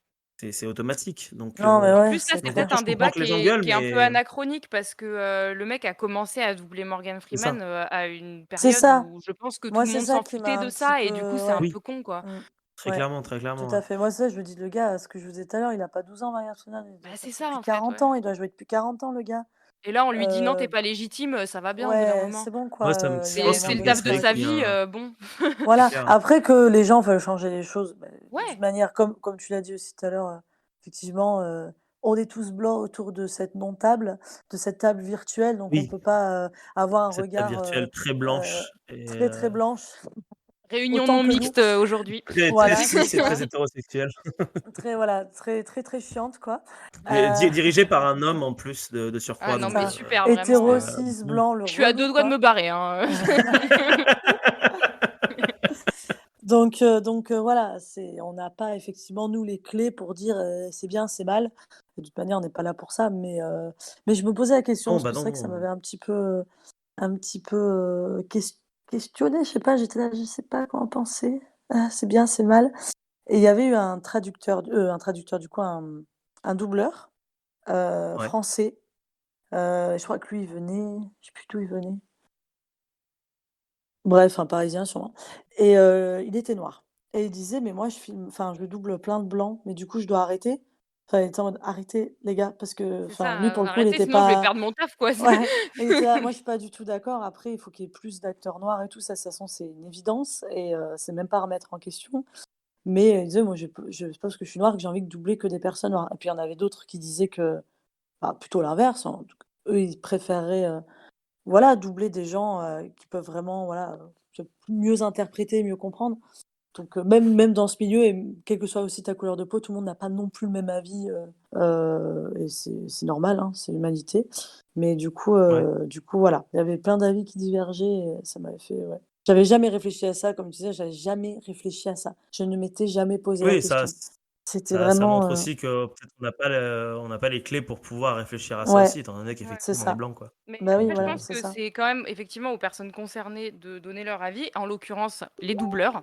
c'est automatique. Donc, Non, mais En ouais, plus, là, c'est c'est donc clair. peut-être autant un je comprends débat que les gens gueulent, qui est un peu mais anachronique parce que le mec a commencé à doubler Morgan c'est ça. Freeman à une C'est période ça. où je pense que tout Moi, le c'est monde ça s'en qui foutait m'a de un petit ça et du coup, peu. c'est un Ouais. Oui, peu con, quoi. Mm. très Ouais, clairement, très tout clairement. à fait. Moi, ça, je me dis, le gars, ce que je vous disais tout à l'heure, il a pas 12 ans, Morgan Freeman. Il doit Bah, faire c'est ça ça, depuis en fait, 40 ouais. ans. Il doit jouer depuis 40 ans, le gars. Et là, on lui dit non, t'es Euh, pas légitime, ça va bien au bout d'un Ouais, moment. c'est bon, Moi, quoi. Il y a un moi, C'est moment le donné, taf c'est de c'est vrai pas. sa qu'il y a vie, un. bon. C'est Voilà. clair. Après que les gens veulent changer les choses, de toute Ouais. manière, comme tu l'as dit aussi tout à l'heure, effectivement, on est tous blancs autour de cette non-table, de cette table virtuelle, donc on Oui, peut pas avoir un cette table regard virtuelle très euh, blanche et très très blanche Réunion autant non que nous. mixte aujourd'hui. très Voilà, c'est cis et ça. très hétérosexuelle. Très voilà, très très très chiante, quoi. Dirigée par un homme en plus de Ah surcroît. non, Donc, mais Putain, super, vraiment. hétéro c'est cis bon. blanc, le Je suis à deux relou, doigts de quoi. me barrer, hein. Donc voilà, on n'a pas effectivement nous les clés pour dire c'est bien, c'est mal. De toute manière, on n'est pas là pour ça, mais je me posais la question Non, parce bah que c'est vrai que ça non. m'avait un petit peu questionné. Je sais pas, j'étais là, je sais pas quoi en penser. Ah, c'est bien, c'est mal. Et il y avait eu un traducteur du coup, un doubleur Ouais. français. Je crois que lui, il venait, je sais plus d'où il venait. Bref, un Parisien sûrement et il était noir et il disait: «Mais moi je double plein de blancs, mais du coup je dois arrêter?» Enfin, il était en mode: «Arrêtez les gars», parce que C'est enfin lui ça, pour le coup il arrêtez, était sinon je vais pas perdre mon taf, quoi. ouais, il était là: «Moi je suis pas du tout d'accord, après il faut qu'il y ait plus d'acteurs noirs et tout, ça de toute façon c'est une évidence et c'est même pas à remettre en question». Mais il disait: «Moi c'est pas parce que je suis noir que j'ai envie de doubler que des personnes noires» et puis il y en avait d'autres qui disaient que, bah, plutôt l'inverse, en tout cas, eux ils préféreraient, voilà, doubler des gens, qui peuvent vraiment, voilà, mieux interpréter, mieux comprendre. Donc même dans ce milieu et quelle que soit aussi ta couleur de peau, tout le monde n'a pas non plus le même avis, et c'est normal, hein, c'est l'humanité. Mais Ouais. du coup, voilà, il y avait plein d'avis qui divergeaient et ça m'avait fait ouais. J'avais jamais réfléchi à ça, comme tu disais, j'avais jamais réfléchi à ça. Je ne m'étais jamais posé la Oui, question. C'était ça vraiment, montre aussi que peut-être on n'a pas les clés pour pouvoir réfléchir à ça ouais, aussi, étant donné Ouais. c'est qu'effectivement on est ça. blanc, quoi. Mais Bah oui, après, je Donc, voilà, pense c'est que ça. c'est quand même effectivement aux personnes concernées de donner leur avis, en l'occurrence les doubleurs.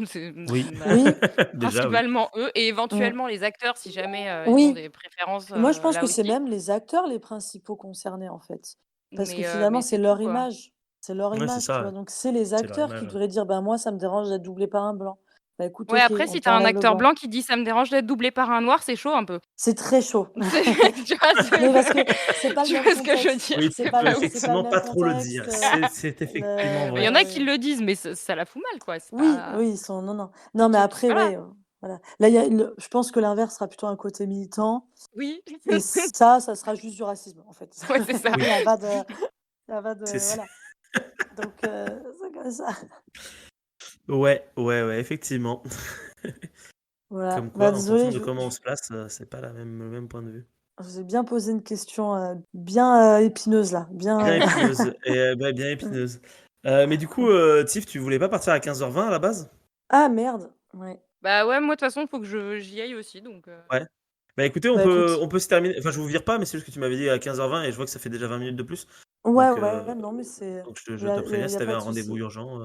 C'est oui, voilà, Oui, déjà, oui. principalement eux et mmh, éventuellement les acteurs si jamais, ils ont oui. des préférences, Moi, je pense là que c'est aussi. même les acteurs les principaux concernés, en fait. Parce que finalement, Mais c'est c'est tout, leur quoi. image. C'est leur Ouais, c'est image, tu ça, vois? Donc c'est les c'est leur acteurs image, qui ouais. devraient dire: «Ben, moi, ça me dérange d'être doublé par un blanc». Bah, écoute, Ouais, OK, après on si tu as un t'enlève le acteur blanc. blanc qui dit: «Ça me dérange d'être doublé par un noir», c'est chaud un peu. C'est très chaud. C'est tu vois? Mais parce que c'est pas le Tu même vois ce que je veux contexte. dire? Oui, C'est tu pas peux le c'est pas le effectivement même pas trop le dire. contexte, C'est effectivement Il y vrai. en a qui le le disent, mais ça la fout mal, quoi. C'est oui, pas oui, ils sont non, non. Non, mais après, voilà. ouais, voilà. Là, il y a le je pense que l'inverse sera plutôt un côté militant Oui. et ça sera juste du racisme, en fait. Ouais, c'est ça. Il y Oui, a pas de il y a pas de c'est voilà. Donc c'est comme ça. ouais, ouais, ouais, effectivement. Voilà. Comme Bah, quoi, en fonction désolée, de comment on se place, c'est pas le même point de vue. je vous ai bien posé une question, bien, épineuse là, Bien bien, épineuse et bah, bien épineuse. Mais du coup, Tiff, tu voulais pas partir à 15h20 à la base? ah merde! Ouais. Bah, ouais, moi de toute façon, il faut que j'y aille aussi donc Ouais. Bah, écoutez, Bah, écoute, on peut se terminer enfin, je vous vire pas, mais c'est juste que tu m'avais dit à 15h20 et je vois que ça fait déjà 20 minutes de plus. ouais, Donc, ouais, non, mais c'est je il y te a préviens, si y a tu avais pas un de rendez-vous souci. urgent,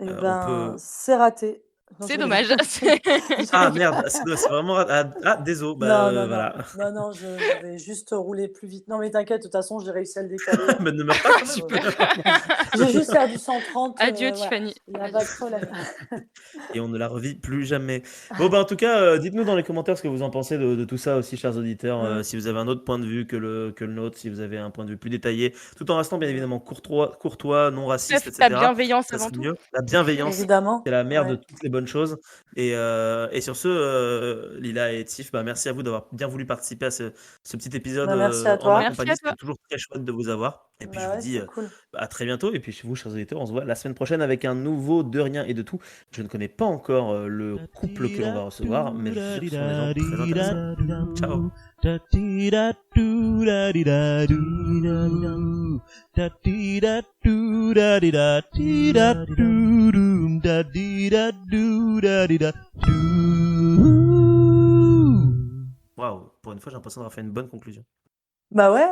Et on ben, peut c'est raté. Non, je c'est rigole. dommage. C'est ah merde, c'est vraiment désolé, Non, non, non, voilà. non, non, je vais juste rouler plus vite. Non, mais t'inquiète, de toute façon, j'ai réussi à le décaler, Mais ne meurs pas quand même! je super. je vais juste faire du 130, Adieu voilà, Tiffany. il y a pas Adieu. de problème. Et on ne la revit plus jamais. Bon, bah, en tout cas, dites-nous dans les commentaires ce que vous en pensez de tout ça aussi, chers auditeurs. Mmh, Si vous avez un autre point de vue que le nôtre, si vous avez un point de vue plus détaillé, tout en restant bien mmh. évidemment courtois, non raciste, La etc. bienveillance Ça avant serait tout. mieux. La bienveillance, c'est Évidemment, la mère de ouais. toutes les bonnes choses. Et sur ce, Lila et Tiff, bah, merci à vous d'avoir bien voulu participer à ce petit épisode Bah, merci à en ma toi. Merci compagnie. à toi. C'était toujours très chouette de vous avoir. Et puis je Bah, vous ouais, dis c'était cool. à très bientôt. Et puis chez vous, chers auditeurs, on se voit la semaine prochaine avec un nouveau De Rien et de Tout. Je ne connais pas encore le couple que l'on va recevoir, mais je suis sûr que ce sont des gens très intéressants. Ciao! Waouh, pour une fois, j'ai l'impression d'avoir fait une bonne conclusion. Bah, ouais.